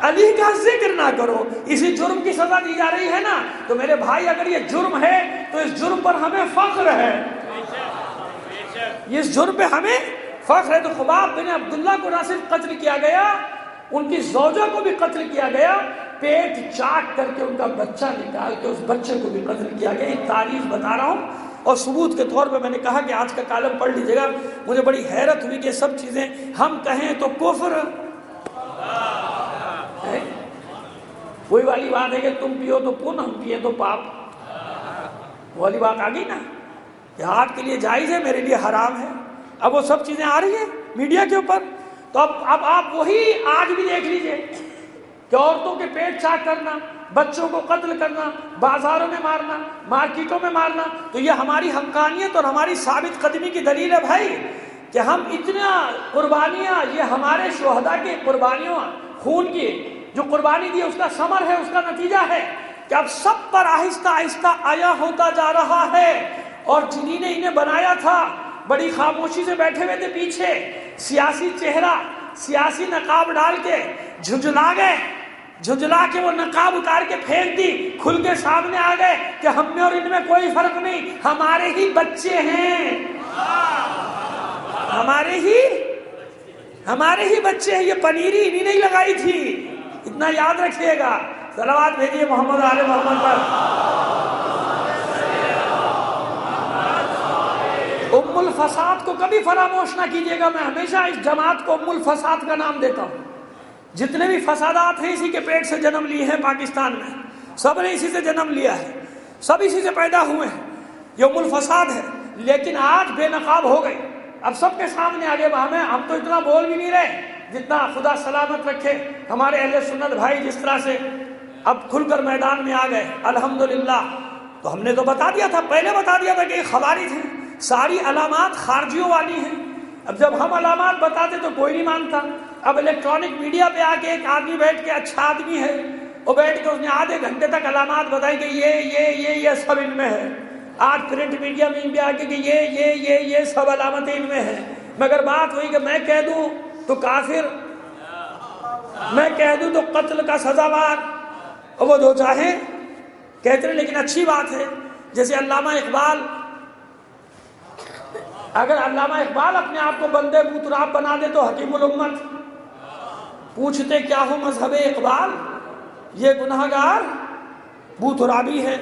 علی کا ذکر نہ کرو، اسی جرم کی سزا دی جا رہی ہے نا۔ تو میرے بھائی اگر یہ جرم ہے تو اس جرم پر ہمیں فخر ہے، اس جرم پہ ہمیں فخر ہے۔ تو خباب بن عبداللہ کو نہ صرف قتل کیا گیا، ان کی زوجہ کو بھی قتل کیا گیا، پیٹ چاٹ کر کے ان کا بچہ نکال کے اس بچے کو بھی قتل کیا گیا۔ ایک تاریخ بتا رہا ہوں، اور ثبوت کے طور پہ میں نے کہا کہ آج کا کالم پڑھ لیجیے گا۔ مجھے بڑی حیرت ہوئی کہ سب چیزیں ہم کہیں تو کفر ہے، وہی والی بات ہے کہ تم پیو تو پن، ہم پیے تو پاپ، وہ والی بات آ گئی نا کہ آپ کے لیے جائز ہے، میرے لیے حرام ہے۔ اب وہ سب چیزیں آ رہی ہیں میڈیا کے اوپر، تو اب آپ وہی آج بھی دیکھ لیجئے کہ عورتوں کے پیٹ چاک کرنا، بچوں کو قتل کرنا، بازاروں میں مارنا، مارکیٹوں میں مارنا، تو یہ ہماری حقانیت اور ہماری ثابت قدمی کی دلیل ہے بھائی، کہ ہم اتنا قربانیاں، یہ ہمارے شہداء کی قربانیوں، خون کی جو قربانی دی اس کا ثمر ہے، اس کا نتیجہ ہے کہ اب سب پر آہستہ آہستہ آیا ہوتا جا رہا ہے، اور جنہی نے انہیں بنایا تھا بڑی خاموشی سے بیٹھے ہوئے تھے پیچھے، سیاسی چہرہ، سیاسی نقاب ڈال کے جھنجھلا گئے، جھنجھلا کے وہ نقاب اتار کے پھینک دی، کھل کے سامنے آ گئے کہ ہم میں اور ان میں کوئی فرق نہیں، ہمارے ہی بچے ہیں، ہمارے ہی بچے ہیں، یہ پنیری انہی نہیں لگائی تھی، اتنا یاد رکھیے گا۔ صلوات بھیجیے محمد آل محمد پر۔ ام الفساد کو کبھی فراموش نہ کیجیے گا، میں ہمیشہ اس جماعت کو ام الفساد کا نام دیتا ہوں۔ جتنے بھی فسادات ہیں اسی کے پیٹ سے جنم لیے ہیں پاکستان میں، سب نے اسی سے جنم لیا ہے، سب اسی سے پیدا ہوئے ہیں، یہ ام الفساد ہے۔ لیکن آج بے نقاب ہو گئی، اب سب کے سامنے آگے ہم تو اتنا بول بھی نہیں رہے جتنا خدا سلامت رکھے ہمارے اہل سنت بھائی جس طرح سے اب کھل کر میدان میں آ گئے الحمدللہ۔ تو ہم نے تو بتا دیا تھا، پہلے بتا دیا تھا کہ یہ خوارج ہیں، ساری علامات خارجیوں والی ہیں۔ اب جب ہم علامات بتاتے تو کوئی نہیں مانتا، اب الیکٹرانک میڈیا پہ آ کے ایک آدمی بیٹھ کے، اچھا آدمی ہے وہ، بیٹھ کے اس نے آدھے گھنٹے تک علامات بتائی کہ یہ سب ان میں ہے۔ آج پرنٹ میڈیا میں ان پہ آ کے کہ یہ سب علامتیں ان میں ہیں، مگر بات ہوئی کہ میں کہہ دوں تو کافر، میں کہہ دوں تو قتل کا سزاوار، اور وہ جو چاہیں کہتے ہیں۔ لیکن اچھی بات ہے، جیسے علامہ اقبال، اگر علامہ اقبال اپنے آپ کو بندے بوتراب بنا دے تو حکیم الامت پوچھتے کیا ہو مذہب اقبال، یہ گناہگار بوترابی ہے،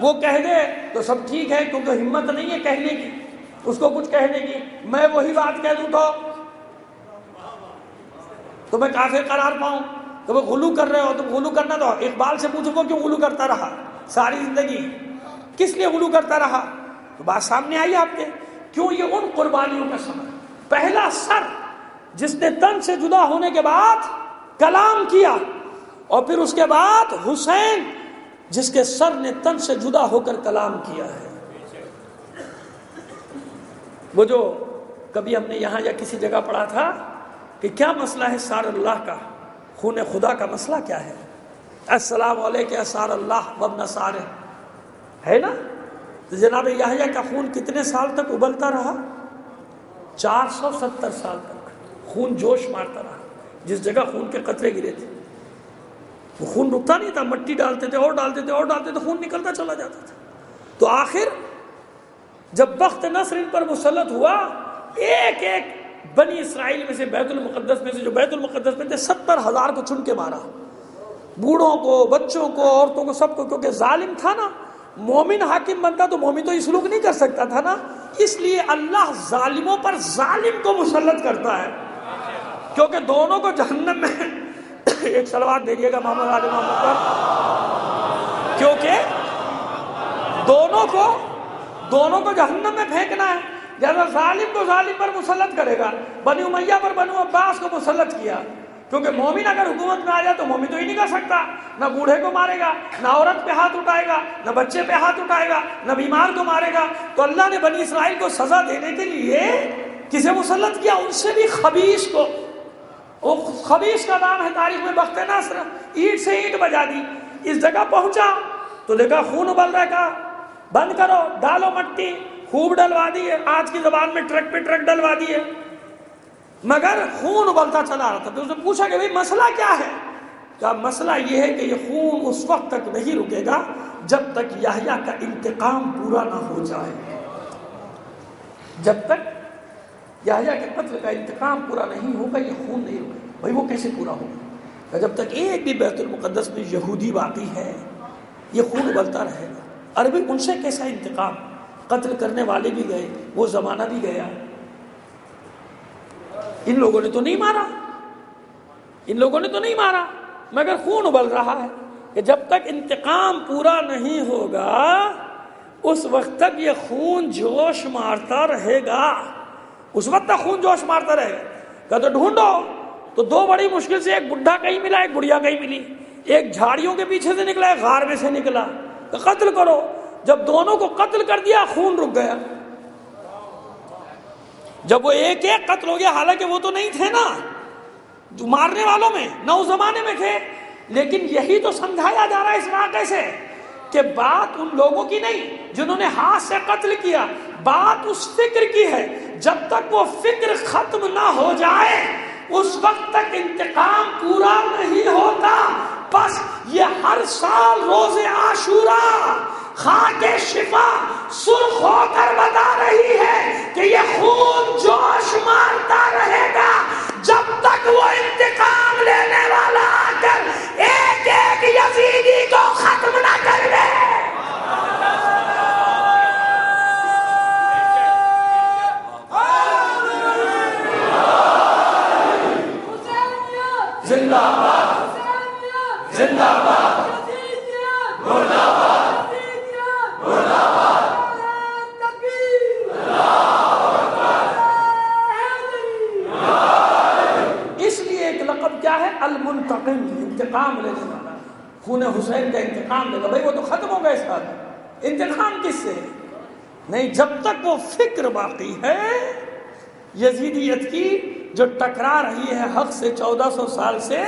وہ کہہ دے تو سب ٹھیک ہے، کیونکہ ہمت نہیں ہے کہنے کی، اس کو کچھ کہنے کی۔ میں وہی بات کہہ دوں تو میں کافر قرار پاؤں، تو وہ غلو کر رہے ہو، تو غلو کرنا تو اقبال سے پوچھو کیوں غلو کرتا رہا ساری زندگی، کس لیے غلو کرتا رہا؟ تو بات سامنے آئی آپ کے، کیوں؟ یہ ان قربانیوں کا ثمر۔ پہلا سر جس نے تن سے جدا ہونے کے بعد کلام کیا، اور پھر اس کے بعد حسین جس کے سر نے تن سے جدا ہو کر کلام کیا ہے۔ وہ جو کبھی ہم نے یہاں یا کسی جگہ پڑھا تھا کہ کیا مسئلہ ہے سار اللہ کا، خون خدا کا مسئلہ کیا ہے؟ السلام علیکم سار اللہ وابن سارہ، ہے نا؟ تو جناب یحییٰ کا خون کتنے سال تک ابلتا رہا؟ 470 سال تک خون جوش مارتا رہا، جس جگہ خون کے قطرے گرے تھے وہ خون رکتا نہیں تھا، مٹی ڈالتے تھے اور ڈالتے تھے اور ڈالتے تھے، خون نکلتا چلا جاتا تھا۔ تو آخر جب بخت نصر ان پر مسلط ہوا ایک ایک بنی اسرائیل میں سے بیت المقدس میں سے جو بیت المقدس میں تھے 70,000 کو چن کے مارا، بوڑھوں کو، بچوں کو، عورتوں کو، سب کو، کیونکہ ظالم تھا نا۔ مومن حاکم بنتا تو مومن تو یہ سلوک نہیں کر سکتا تھا نا، اس لیے اللہ ظالموں پر ظالم کو مسلط کرتا ہے، کیونکہ دونوں کو جہنم میں ایک صلوات دے دیے گا محمد علی محمد پر، کیونکہ دونوں کو جہنم میں پھینکنا ہے۔ جیسا ظالم کو ظالم پر مسلط کرے گا، بنی امیہ پر بنو عباس کو مسلط کیا، کیونکہ مومن اگر حکومت میں آ جائے تو مومن تو ہی نہیں کر سکتا، نہ بوڑھے کو مارے گا، نہ عورت پہ ہاتھ اٹھائے گا، نہ بچے پہ ہاتھ اٹھائے گا، نہ بیمار کو مارے گا۔ تو اللہ نے بنی اسرائیل کو سزا دینے کے لیے کسے مسلط کیا؟ ان سے بھی خبیث کو۔ وہ خبیث کا نام ہے تاریخ میں بخت نصر، اینٹ سے اینٹ بجا دی۔ اس جگہ پہنچا تو دیکھا خون ابل رہا، کہا بند کرو، ڈالو مٹی، خوب ڈلوا دیے، آج کی زبان میں ٹرک پہ ٹرک ڈلوا دیے، مگر خون ابلتا چلا رہا تھا۔ تو اس نے پوچھا کہ بھئی مسئلہ کیا ہے؟ کہا مسئلہ یہ ہے کہ یہ خون اس وقت تک نہیں رکے گا جب تک یحییٰ کا انتقام پورا نہ ہو جائے۔ جب تک یحییٰ کے قتل کا انتقام پورا نہیں ہوگا یہ خون نہیں رکے گا۔ بھائی وہ کیسے پورا ہوگا؟ جب تک ایک بھی بیت المقدس میں یہودی باقی ہے یہ خون ابلتا رہے گا۔ ارے بھائی ان سے کیسا انتقام؟ قتل کرنے والے بھی گئے، وہ زمانہ بھی گیا، ان لوگوں نے تو نہیں مارا، مگر خون ابل رہا ہے کہ جب تک انتقام پورا نہیں ہوگا اس وقت تک یہ خون جوش مارتا رہے گا، اس وقت تک خون جوش مارتا رہے گا۔ کہ تو ڈھونڈو، تو دو بڑی مشکل سے، ایک بڈھا کہیں ملا، ایک بڑھیا کہیں ملی، ایک جھاڑیوں کے پیچھے سے نکلا، ایک غار میں سے نکلا، تو قتل کرو۔ جب دونوں کو قتل کر دیا خون رک گیا۔ جب وہ ایک ایک قتل ہو گیا، حالانکہ وہ تو نہیں تھے نا جو مارنے والوں میں، نہ اس زمانے میں تھے، لیکن یہی تو سمجھایا جا رہا ہے اس واقعے سے کہ بات ان لوگوں کی نہیں جنہوں نے ہاتھ سے قتل کیا، بات اس فکر کی ہے۔ جب تک وہ فکر ختم نہ ہو جائے اس وقت تک انتقام پورا نہیں ہوتا۔ بس یہ ہر سال روز عاشوراء خاک شفا سرخ ہو کر بتا رہی ہے کہ یہ خون جوش مارتا رہے گا جب تک وہ انتقام لینے والا آ کر ایک ایک یزیدی کو ختم نہ کر دے۔ زندہ باد، زندہ باد، مرد آباد، مرد آباد۔ اس لیے ایک لقب کیا ہے؟ المنتقم، انتقام لینے والا۔ خون حسین کا انتقام لے گا، بھائی وہ تو ختم ہو گئے اس بات، انتقام کس سے؟ نہیں، جب تک وہ فکر باقی ہے یزیدیت کی جو ٹکرا رہی ہے حق سے 1400 سال سے،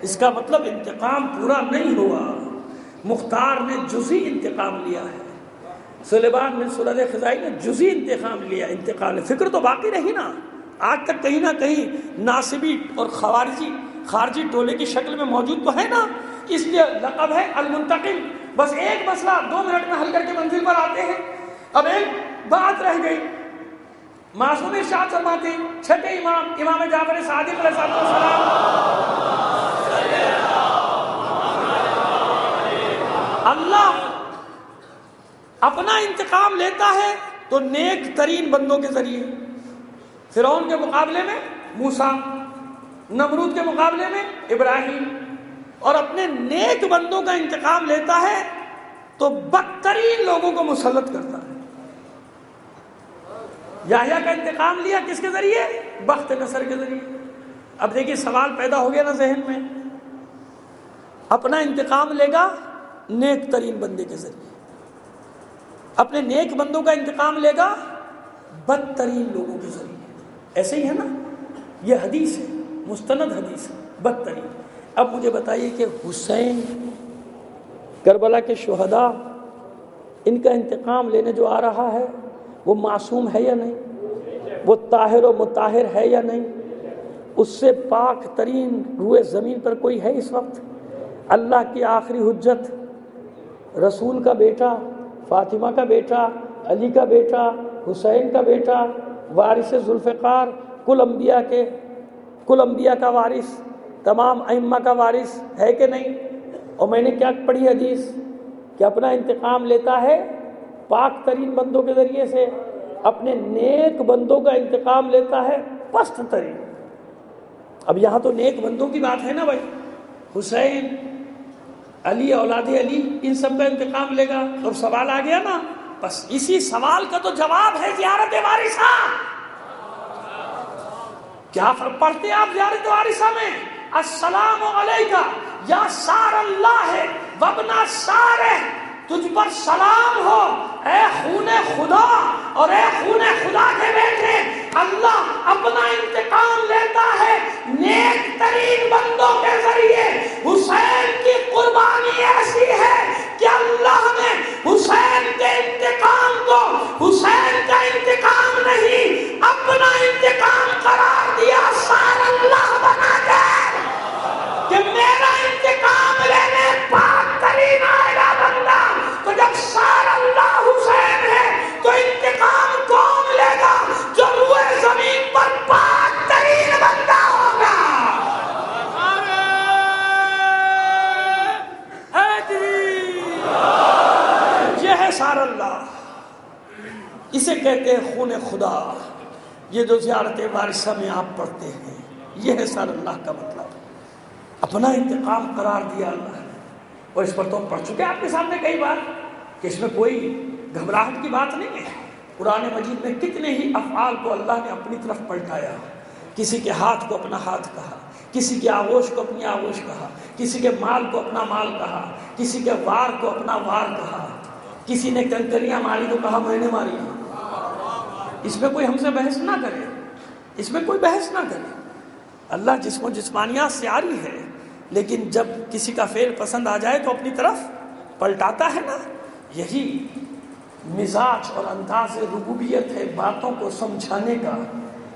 اس کا مطلب انتقام پورا نہیں ہوا۔ مختار نے جزئی انتقام لیا ہے، سلیمان بن سلد خزائی نے جزئی انتقام لیا، انتقال فکر تو باقی رہی نا۔ آج تک کہیں نہ کہیں ناصبی اور خارجی ٹولے کی شکل میں موجود تو ہے نا، اس لیے لقب ہے المنتقم۔ بس ایک مسئلہ 2 منٹ میں حل کر کے منزل پر آتے ہیں۔ اب ایک بات رہ گئی، معصوم ارشاد فرماتے ہیں چھٹے امام جعفر صادق علیہ السلام، اللہ اپنا انتقام لیتا ہے تو نیک ترین بندوں کے ذریعے، فرعون کے مقابلے میں موسیٰ، نمرود کے مقابلے میں ابراہیم، اور اپنے نیک بندوں کا انتقام لیتا ہے تو بدترین لوگوں کو مسلط کرتا ہے۔ یحییٰ کا انتقام لیا کس کے ذریعے؟ بخت نصر کے ذریعے۔ اب دیکھیے سوال پیدا ہو گیا نا ذہن میں، اپنا انتقام لے گا نیک ترین بندے کے ذریعے، اپنے نیک بندوں کا انتقام لے گا بدترین لوگوں کے ذریعے۔ ایسے ہی ہے نا، یہ حدیث ہے، مستند حدیث ہے، بدترین۔ اب مجھے بتائیے کہ حسین، کربلا کے شہداء، ان کا انتقام لینے جو آ رہا ہے وہ معصوم ہے یا نہیں؟ وہ طاہر و مطہر ہے یا نہیں؟ اس سے پاک ترین روئے زمین پر کوئی ہے اس وقت؟ اللہ کی آخری حجت، رسول کا بیٹا، فاطمہ کا بیٹا، علی کا بیٹا، حسین کا بیٹا، وارث ذوالفقار، کل انبیاء کا وارث، تمام ائمہ کا وارث ہے کہ نہیں؟ اور میں نے کیا پڑھی حدیث کہ اپنا انتقام لیتا ہے پاک ترین بندوں کے ذریعے سے، اپنے نیک بندوں کا انتقام لیتا ہے پست ترین۔ اب یہاں تو نیک بندوں کی بات ہے نا بھائی، حسین، علی، اولاد علی، ان سب کا انتقام لے گا۔ اور سوال آ گیا نا، بس اسی سوال کا تو جواب ہے زیارت وارثہ۔ کیا پڑھتے آپ زیارت وارثہ میں؟ السلام علیکہ یا سار اللہ وابن سارہ، تجھ پر سلام ہو اے خون خدا اور اے خون خدا کے بیٹے۔ اللہ اپنا انتقام لیتا ہے نیک ترین بندوں کے ذریعے۔ حسین کی قربانی ایسی ہے کہ اللہ نے حسین کے انتقام کو حسین کا انتقام نہیں اپنا انتقام قرار دیا، سار اللہ بنا دے کہ میرا انتقام لینے پاک ترین آئے گا بندہ۔ تو جب سار اللہ حسین ہے تو انتقام کون لے گا؟ جو روئے زمین پر پاک ترین بندہ ہوگا۔ یہ ہے سار اللہ، اسے کہتے ہیں خون خدا۔ یہ جو زیارت وارثہ میں آپ پڑھتے ہیں، یہ ہے سار اللہ کا مطلب، اپنا انتقام قرار دیا اللہ نے۔ اور اس پر تو ہم پڑھ چکے آپ کے سامنے کئی بار کہ اس میں کوئی گھبراہٹ کی بات نہیں ہے۔ قرآن مجید میں کتنے ہی افعال کو اللہ نے اپنی طرف پلٹایا، کسی کے ہاتھ کو اپنا ہاتھ کہا، کسی کے آغوش کو اپنی آغوش کہا، کسی کے مال کو اپنا مال کہا، کسی کے وار کو اپنا وار کہا، کسی نے کنکریاں ماری تو کہا میں نے ماری۔ اس میں کوئی ہم سے بحث نہ کرے، اس میں کوئی بحث نہ کرے۔ اللہ جسم و جسمانیات سے عاری ہے، لیکن جب کسی کا فعل پسند آ جائے تو اپنی طرف پلٹاتا ہے نا۔ یہی مزاج اور انداز ربوبیت ہے باتوں کو سمجھانے کا،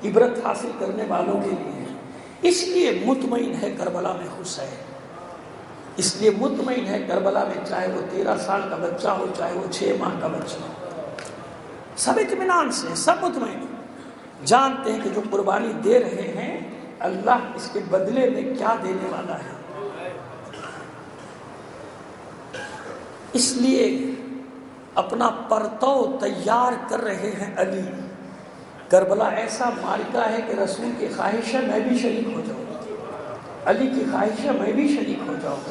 عبرت حاصل کرنے والوں کے لیے۔ اس لیے مطمئن ہے کربلا میں حسین، اس لیے مطمئن ہے کربلا میں، چاہے وہ 13 سال کا بچہ ہو چاہے وہ 6 ماہ کا بچہ ہو، سب اطمینان سے، سب مطمئن جانتے ہیں کہ جو قربانی دے رہے ہیں اللہ اس کے بدلے میں کیا دینے والا ہے۔ اس لیے اپنا پرتو تیار کر رہے ہیں علی۔ کربلا ایسا معرکہ ہے کہ رسول کی خواہش ہے میں بھی شریک ہو جاؤں، علی کی خواہش ہے میں بھی شریک ہو جاؤں،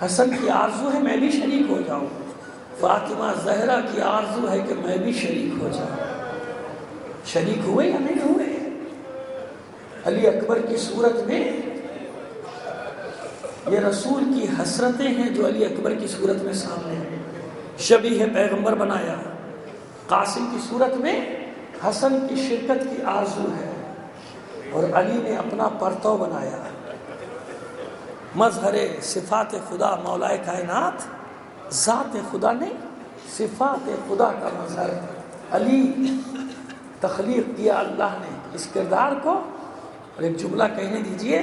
حسن کی آرزو ہے میں بھی شریک ہو جاؤں، فاطمہ زہرا کی آرزو ہے کہ میں بھی شریک ہو جاؤں۔ شریک ہوئے یا نہیں ہوئے؟ علی اکبر کی صورت میں یہ رسول کی حسرتیں ہیں جو علی اکبر کی صورت میں سامنے ہیں۔ شبیہ پیغمبر بنایا، قاسم کی صورت میں حسن کی شرکت کی آرزو ہے، اور علی نے اپنا پرتو بنایا۔ مظہر صفات خدا مولائے کائنات، ذات خدا نہیں صفات خدا کا مظہر علی تخلیق کیا اللہ نے اس کردار کو۔ اور ایک جملہ کہنے دیجئے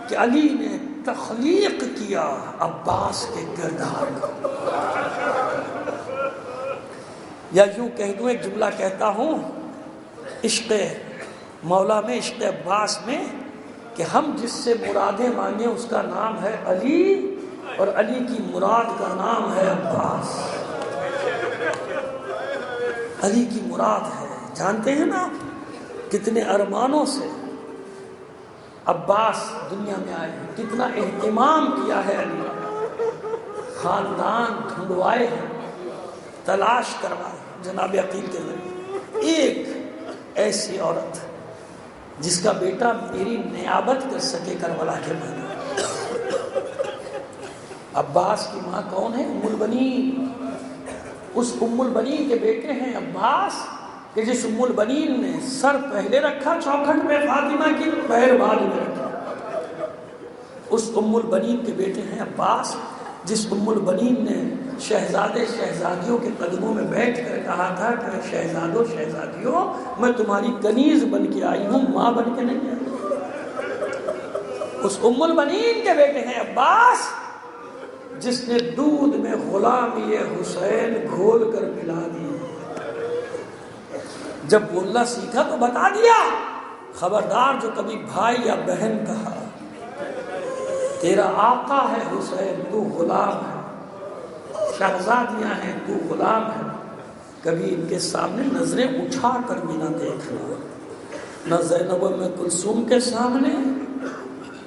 کہ علی نے تخلیق کیا عباس کے کردار کو، یا یوں کہہ دوں، ایک جملہ کہتا ہوں عشق مولا میں، عشق عباس میں، کہ ہم جس سے مرادیں مانگیں اس کا نام ہے علی، اور علی کی مراد کا نام ہے عباس۔ علی کی مراد ہے، جانتے ہیں نا کتنے ارمانوں سے عباس دنیا میں آئے ہیں، کتنا اہتمام کیا ہے علی، خاندان ڈھونڈوائے ہیں، تلاش کروائے جناب عقیل کے ذریعے۔ ایک ایسی عورت جس کا بیٹا میری نیابت کر سکے کربلا کے میدان۔ عباس کی ماں کون ہے؟ ام البنین۔ اس ام البنین کے بیٹے ہیں عباس، کہ جس ام البنین نے سر پہلے رکھا چوکھٹ میں فاطمہ کی، پیر بعد میں رکھا۔ اس ام البنین کے بیٹے ہیں عباس، جس ام البنین نے شہزادے شہزادیوں کے قدموں میں بیٹھ کر کہا تھا کہ شہزادوں شہزادیوں میں تمہاری کنیز بن کے آئی ہوں، ماں بن کے نہیں آئی۔ اس ام البنین کے بیٹے ہیں عباس، جس نے دودھ میں غلامی حسین گھول کر پلا دی، جب بولنا سیکھا تو بتا دیا، خبردار جو کبھی بھائی یا بہن کہا تیرا آقا ہے حسین تو غلام ہے، شہزادیاں ہیں تو غلام ہے، کبھی ان کے سامنے نظریں اٹھا کر بھی نہ دیکھنا، نہ زینب ام کلثوم کے سامنے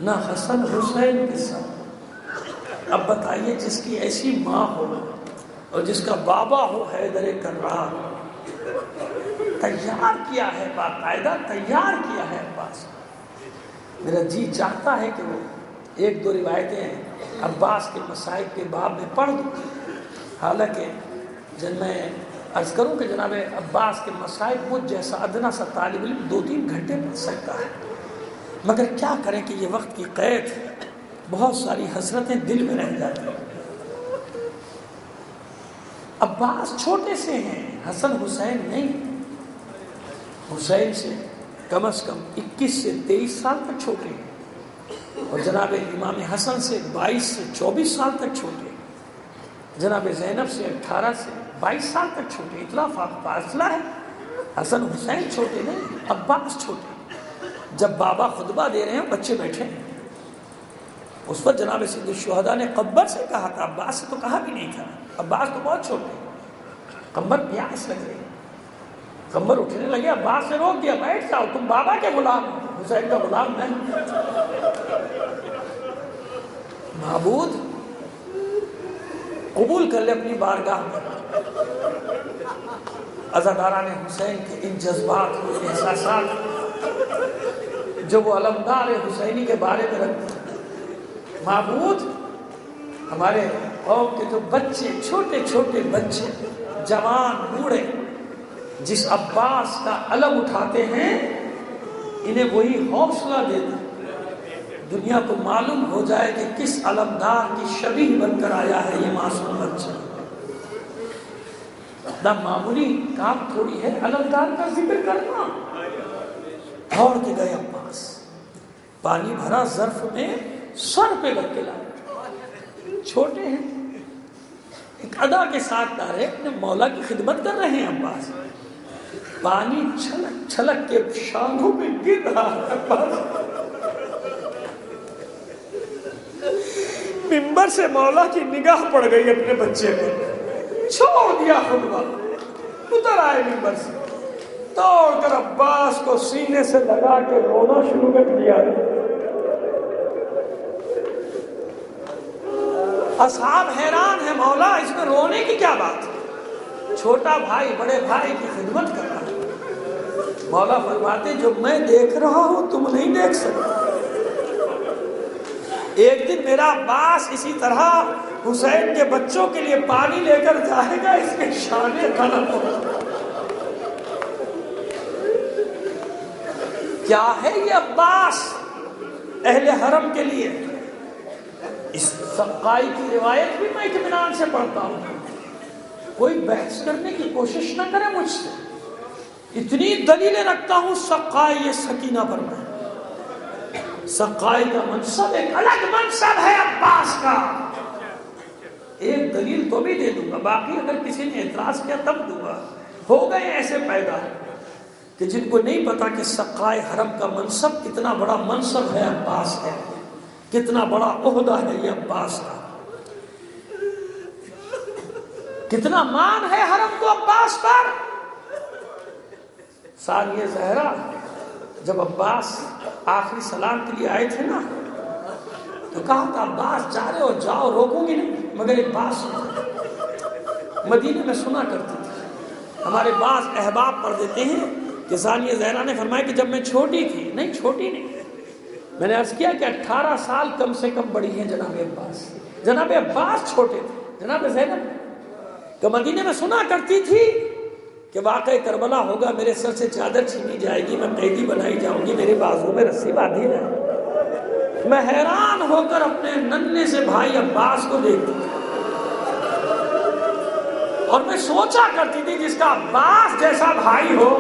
نہ حسن حسین کے سامنے۔ اب بتائیے جس کی ایسی ماں ہو اور جس کا بابا ہو حیدر کرار، تیار کیا ہے، باقاعدہ تیار کیا ہے عباس۔ میرا جی چاہتا ہے کہ وہ ایک دو روایتیں عباس کے مصائب کے باب میں پڑھ دوں، حالانکہ جب میں عرض کروں کہ جناب عباس کے مصائب مجھ جیسا ادنا سا طالب علم 2-3 گھنٹے پڑھ سکتا ہے، مگر کیا کریں کہ یہ وقت کی قید، بہت ساری حسرتیں دل میں رہ جاتی ہیں۔ عباس چھوٹے سے ہیں، حسن حسین نہیں، حسین سے کم از کم 21 سے 23 سال تک چھوٹے ہیں، اور جناب امام حسن سے 22 سے 24 سال تک چھوٹے ہیں، جناب زینب سے 18 سے 22 سال تک چھوٹے، اتنا فاصلہ ہے۔ حسن حسین چھوٹے نہیں، عباس چھوٹے۔ جب بابا خطبہ دے رہے ہیں بچے بیٹھے ہیں، اس پر جناب سید الشہداء نے قبر سے کہا تھا، عباس سے تو کہا بھی نہیں تھا، عباس تو بہت چھوٹے، قبر پیاس لگ رہی، قبر اٹھنے لگے، عباس نے روک دیا، بیٹھ جاؤ، تم بابا کے غلام ہو، حسین کا غلام نہیں۔ معبود قبول کر لے اپنی بارگاہ میں۔ عزاداران حسین کے ان جذبات ان احساسات جو وہ علمدار حسینی کے بارے میں رکھتے ہیں، معبود ہمارے قوم کے جو بچے، چھوٹے چھوٹے بچے، جوان بوڑھے، جس عباس کا علم اٹھاتے ہیں، انہیں وہی حوصلہ دے دیں، دنیا کو معلوم ہو جائے کہ کس علمدار کی شبیہ بن کر آیا ہے یہ معصوم بچہ۔ نہ معمولی کام تھوڑی ہے علمدار کا ذکر کرنا۔ دوڑ کے گئے عباس، پانی بھرا ظرف میں، سر پہ لگ کے لائے، چھوٹے ہیں، ایک ادا کے ساتھ دارے اپنے مولا کی خدمت کر رہے ہیں عباس، پانی چھلک چھلک کے شانگوں پہ گر رہا ہے عباس۔ منبر سے مولا کی نگاہ پڑ گئی اپنے بچے پہ، چھوڑ دیا خطبہ، اتر آئے منبر سے، دوڑ کر عباس کو سینے سے لگا کے رونا شروع کر دیا۔ اصحاب حیران ہیں، مولا اس میں رونے کی کیا بات ہے؟ چھوٹا بھائی بڑے بھائی کی خدمت کر رہا ہے۔ مولا فرماتے جو میں دیکھ رہا ہوں تم نہیں دیکھ سکتے۔ ایک دن میرا عباس اسی طرح حسین کے بچوں کے لیے پانی لے کر جائے گا، اس کے شان قلم ہو۔ کیا ہے یہ عباس اہل حرم کے لیے؟ اس سقائی کی روایت بھی میں اطمینان سے پڑھتا ہوں، کوئی بحث کرنے کی کوشش نہ کرے مجھ سے، اتنی دلیلیں رکھتا ہوں سقائی یہ سکینہ پر میں۔ سقائی کا منصب ایک الگ منصب ہے عباس کا، ایک دلیل تو بھی دے دوں گا، باقی اگر کسی نے اعتراض کیا تب دوں گا۔ ہو گئے ایسے پیدا کہ جن کو نہیں پتا کہ سقائے حرم کا منصب کتنا بڑا منصب ہے عباس ہے، کتنا بڑا عہدہ ہے یہ عباس کا، کتنا مان ہے حرم کو عباس پر۔ ثانیہ زہرا جب عباس آخری سلام کے لیے آئے تھے نا، تو کہا تھا عباس جا رہے ہو جاؤ، روکوں گی نہیں، مگر ایک بات سنو، مدینے میں سنا کرتی تھی، ہمارے بعض احباب پڑھ دیتے ہیں کہ ثانیہ زہرا نے فرمایا کہ جب میں چھوٹی تھی، نہیں چھوٹی نہیں، میں نے عرض کیا کہ 18 سال کم سے کم بڑی ہیں جناب عباس، جناب عباس چھوٹے تھے، جناب زینب کہ مدینے میں سنا کرتی تھی کہ واقعہ کربلا ہوگا، میرے سر سے چادر چھینی جائے گی، میں قیدی بنائی جاؤں گی، میرے بازو میں رسی باندھی جائے۔ میں حیران ہو کر اپنے ننھے سے بھائی عباس کو دیکھتی اور میں سوچا کرتی تھی جس کا عباس جیسا بھائی ہو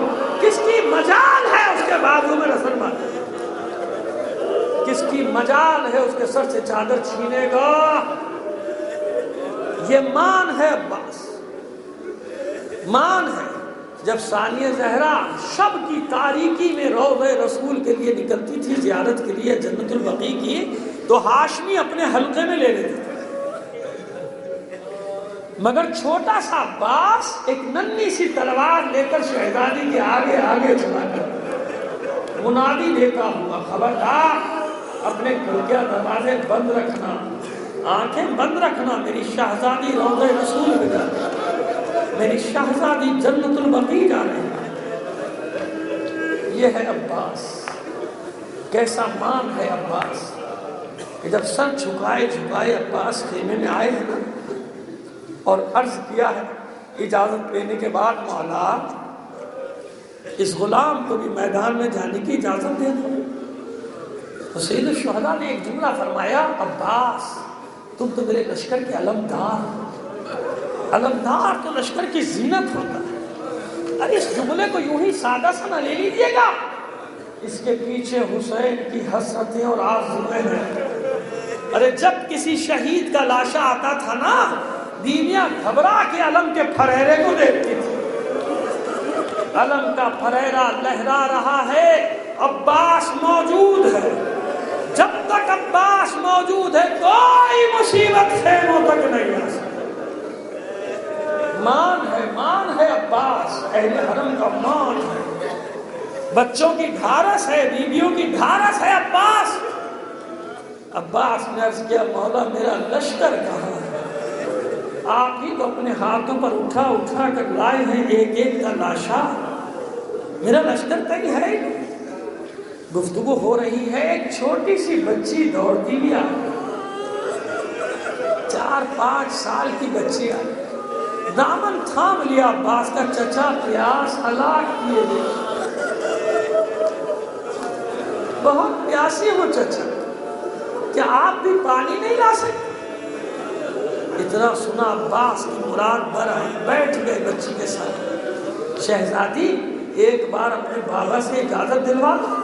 کس کی مجال ہے اس کے بازو میں رسن باندھے، کس کی مجال ہے اس کے سر سے چادر چھینے گا۔ یہ مان ہے عباس، مان ہے۔ جب ثانیہ زہرا شب کی تاریکی میں روضہ رسول کے لیے نکلتی تھی زیارت کے لیے جنت البقیع کی، تو ہاشمی اپنے حلقے میں لے لیتے تھے، مگر چھوٹا سا عباس ایک ننھی سی تلوار لے کر شہزادی کے آگے آگے چلا کر منادی دیتا ہوا، خبردار اپنے کھڑکیاں دروازے بند رکھنا، آنکھیں بند رکھنا، میری شہزادی روضہ رسول میں جا رہی ہے، میری شہزادی جنت البقیع جا رہی ہے۔ یہ ہے عباس، کیسا مان ہے عباس کہ جب سر جھکائے جھکائے عباس خیمے میں آئے ہیں نا، اور عرض کیا ہے اجازت لینے کے بعد، مولا اس غلام کو بھی میدان میں جانے کی اجازت دے دو۔ تو سید الشہداء نے ایک جملہ فرمایا، عباس تم تو میرے لشکر کے علمدار، علمدار تو لشکر کی زینت ہوتا ہے۔ ارے اس جملے کو یوں ہی سادہ سا نہ لے لیجیے گا، اس کے پیچھے حسین کی حسرتیں اور آرزوئیں ہیں۔ ارے جب کسی شہید کا لاشا آتا تھا نا، بیویاں گھبرا کے علم کے پھریرے کو دیکھتی تھی، علم کا پھریرا لہرا رہا ہے، عباس موجود ہے، جب تک عباس موجود ہے کوئی مصیبت خیموں تک نہیں آ سکتی۔ مان ہے عباس، اہل حرم کا مان ہے، بچوں کی ڈھارس ہے، بیویوں کی ڈھارس ہے عباس۔ عباس نے عرض کیا، مولا میرا لشکر کہاں ہے؟ آپ ہی تو اپنے ہاتھوں پر اٹھا اٹھا کر لائے ہیں ایک ایک کا لاشا، میرا لشکر کہیں ہے؟ گفتگو ہو رہی ہے، ایک چھوٹی سی بچی دوڑتی بھی آئی، 4-5 سال کی بچی آئی، دامن تھام لیا عباس کا، چچا پیاس ہلاک کیے گئے، بہت پیاسی ہو چچا، کیا آپ بھی پانی نہیں لا سکتے؟ اتنا سنا عباس کی مراد بر آئی، بیٹھ گئے بچی کے ساتھ، شہزادی ایک بار اپنے بابا سے اجازت دلوا دو،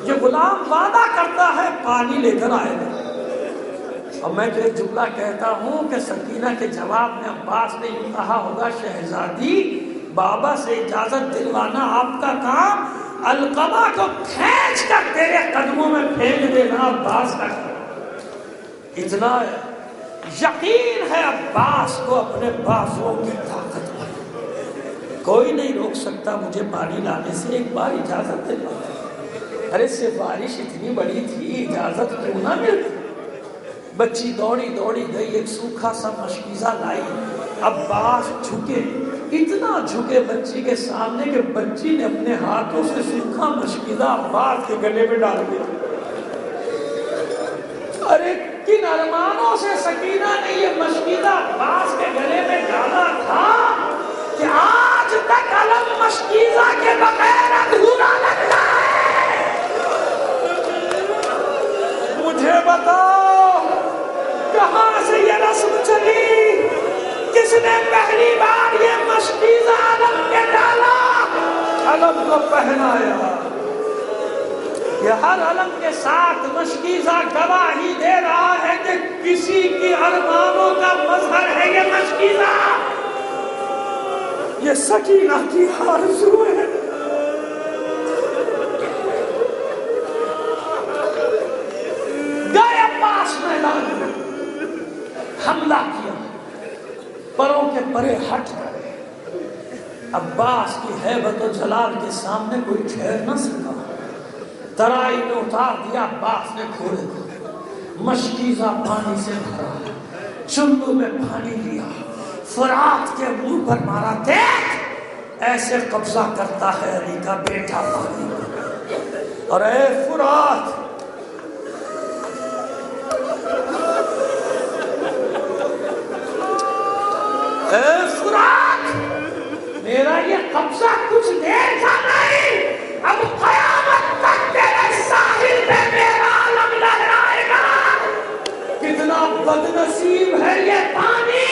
یہ غلام وعدہ کرتا ہے پانی لے کر آئے گا۔ اور میں تو ایک جملہ کہتا ہوں کہ سکینہ کے جواب میں عباس نے یہ کہا ہوگا، شہزادی بابا سے اجازت دلوانا آپ کا کام، القبہ کو کھینچ کر تیرے قدموں میں پھینک دینا عباس کا کام۔ اتنا یقین ہے عباس کو اپنے بازوؤں کی طاقت پر، کوئی نہیں روک سکتا مجھے پانی لانے سے، ایک بار اجازت دے دو۔ ارے سے بارش اتنی بڑی تھی، اجازت کیوں نہ ملتی؟ بچی دوڑی دوڑی گئی، ایک سوکھا سا مشکیزہ لائی، عباس جھکے، اتنا جھکے بچی کے سامنے کہ بچی نے اپنے ہاتھوں سے سوکھا مشکیزہ عباس کے گلے میں ڈال دیا۔ ارے کن ارمانوں سے سکینہ نے یہ مشکیزہ عباس کے گلے میں ڈالا تھا کہ آج تک علم مشکیزہ کے بغیر ادھورا لگتا ہے۔ مجھے بتاؤ کہاں سے یہ رسم چلی؟ کس نے پہلی بار یہ مشکیزہ علم کے ڈالا، علم کو پہنایا؟ یہ ہر علم کے ساتھ مشکیزہ گواہی دے رہا ہے کہ کسی کی ارمانوں کا مظہر ہے یہ مشکیزہ، یہ سکینہ کی آرزو ہے۔ گئے عباس میدان میں، حملہ کیا، پروں کے پرے ہٹ گئے، عباس کی ہیبت و جلال کے سامنے کوئی ٹھہر نہ سکا، ترائی میں اتار دیا عباس نے گھوڑے کو، مشکیزہ پانی سے بھرا، چلو میں پانی لیا، فرات کے منہ پر مارا، دیکھ ایسے قبضہ کرتا ہے علی کا بیٹا پانی، اور اے فرات اے فرات، میرا یہ قبضہ کچھ دیر کا نہیں، اب قیامت تک تیرے ساحل میں میرا علم لہرائے گا۔ کتنا بدنصیب ہے یہ پانی،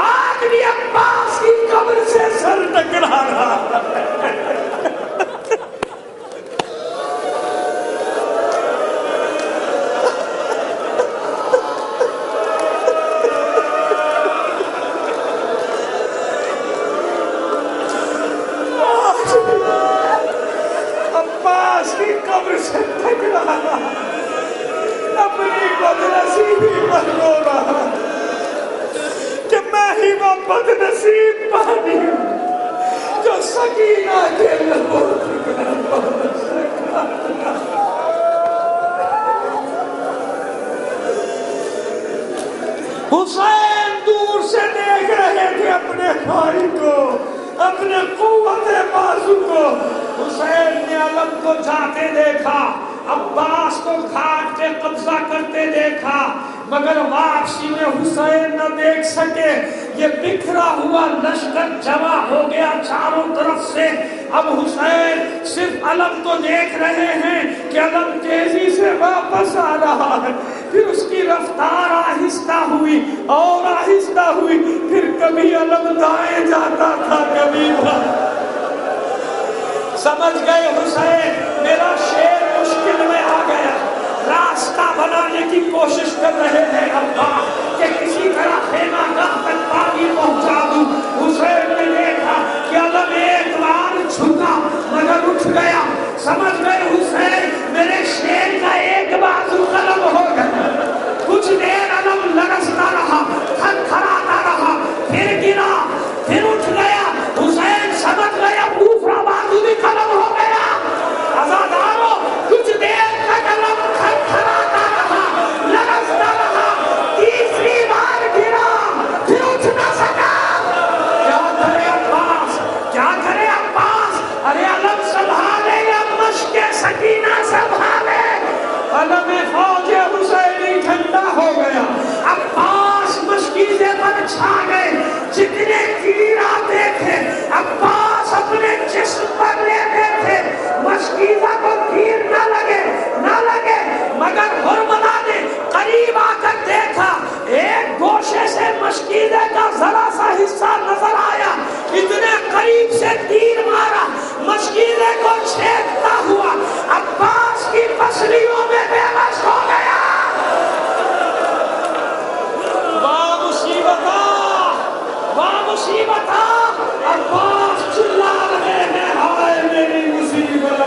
آج بھی عباس کی قبر سے سر ٹکرا رہا ہے۔ پر رو رہا کہ میں ہی وہ بد نصیب پانی ہوں جو سکینہ کے لبوں تک نہ پہنچ سکا. حسین دور سے دیکھ رہے تھے اپنے بھائی کو, اپنے قوت بازو کو. حسین نے علم کو جاتے دیکھا, عباس کو گھاٹ پہ قبضہ کرتے دیکھا, مگر واپسی میں حسین نہ دیکھ سکے. یہ بکھرا ہوا لشکر جمع ہو گیا چاروں طرف سے. اب حسین صرف علم کو دیکھ رہے ہیں کہ علم تیزی سے واپس آ رہا ہے. پھر اس کی رفتار آہستہ ہوئی اور آہستہ ہوئی, پھر کبھی علم دائیں جاتا تھا کبھی بائیں. سمجھ گئے حسین میرا شیر مشکل میں آ گیا. راستہ بنانے کی کوشش کر رہے تھے عباس کہ کسی طرح خیمہ گاہ تک پانی پہنچا دوں. حسین نے دیکھا کہ علم ایک بار جھکا مگر اٹھ گیا. سمجھ گئے حسین میرے شیر کا ایک بازو قلم ہو گیا. کچھ دیر علم لرزتا رہا, تھرتھراتا رہا, پھر گرا, پھر اٹھ گیا. حسین سمجھ گیا دوسرا بازو بھی قلم ہو گیا. عزادارو کچھ دیر تک علم تھرتھراتا رہا, لرزتا رہا, تیسری بار گرا, پھر اٹھ نہ سکا. کیا کرے عباس, کیا کرے عباس؟ ارے علم سنبھالے یا مشق سکینہ سنبھالے؟ علم فوج حسینی ٹھنڈا ہو گیا. عباس مشکیزے پر چھا گئے. جتنے تیر آتے تھے عباس اپنے جسم پر لیتے تھے. مشکیزہ کو تیر نہ لگے نہ لگے, مگر حرملا نے قریب آ کر دیکھا, ایک گوشے سے مشکیزے کا ذرا سا حصہ نظر آیا. اتنے قریب سے تیر مارا, مشکیزے کو چھیدتا ہوا عباس کی پسلیوں میں بے بس ہو گیا. مصیبتہ عباس چلا رہے ہیں, ہائے میری مصیبت,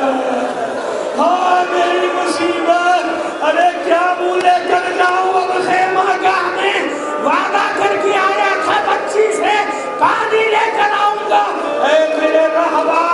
ہائے میری مصیبت. ارے کیا منہ لے کر جاؤں اب خیمہ گاہ میں؟ وعدہ کر کے آیا تھا بچی سے پانی لے کر آؤں گا. اے میرے رہبر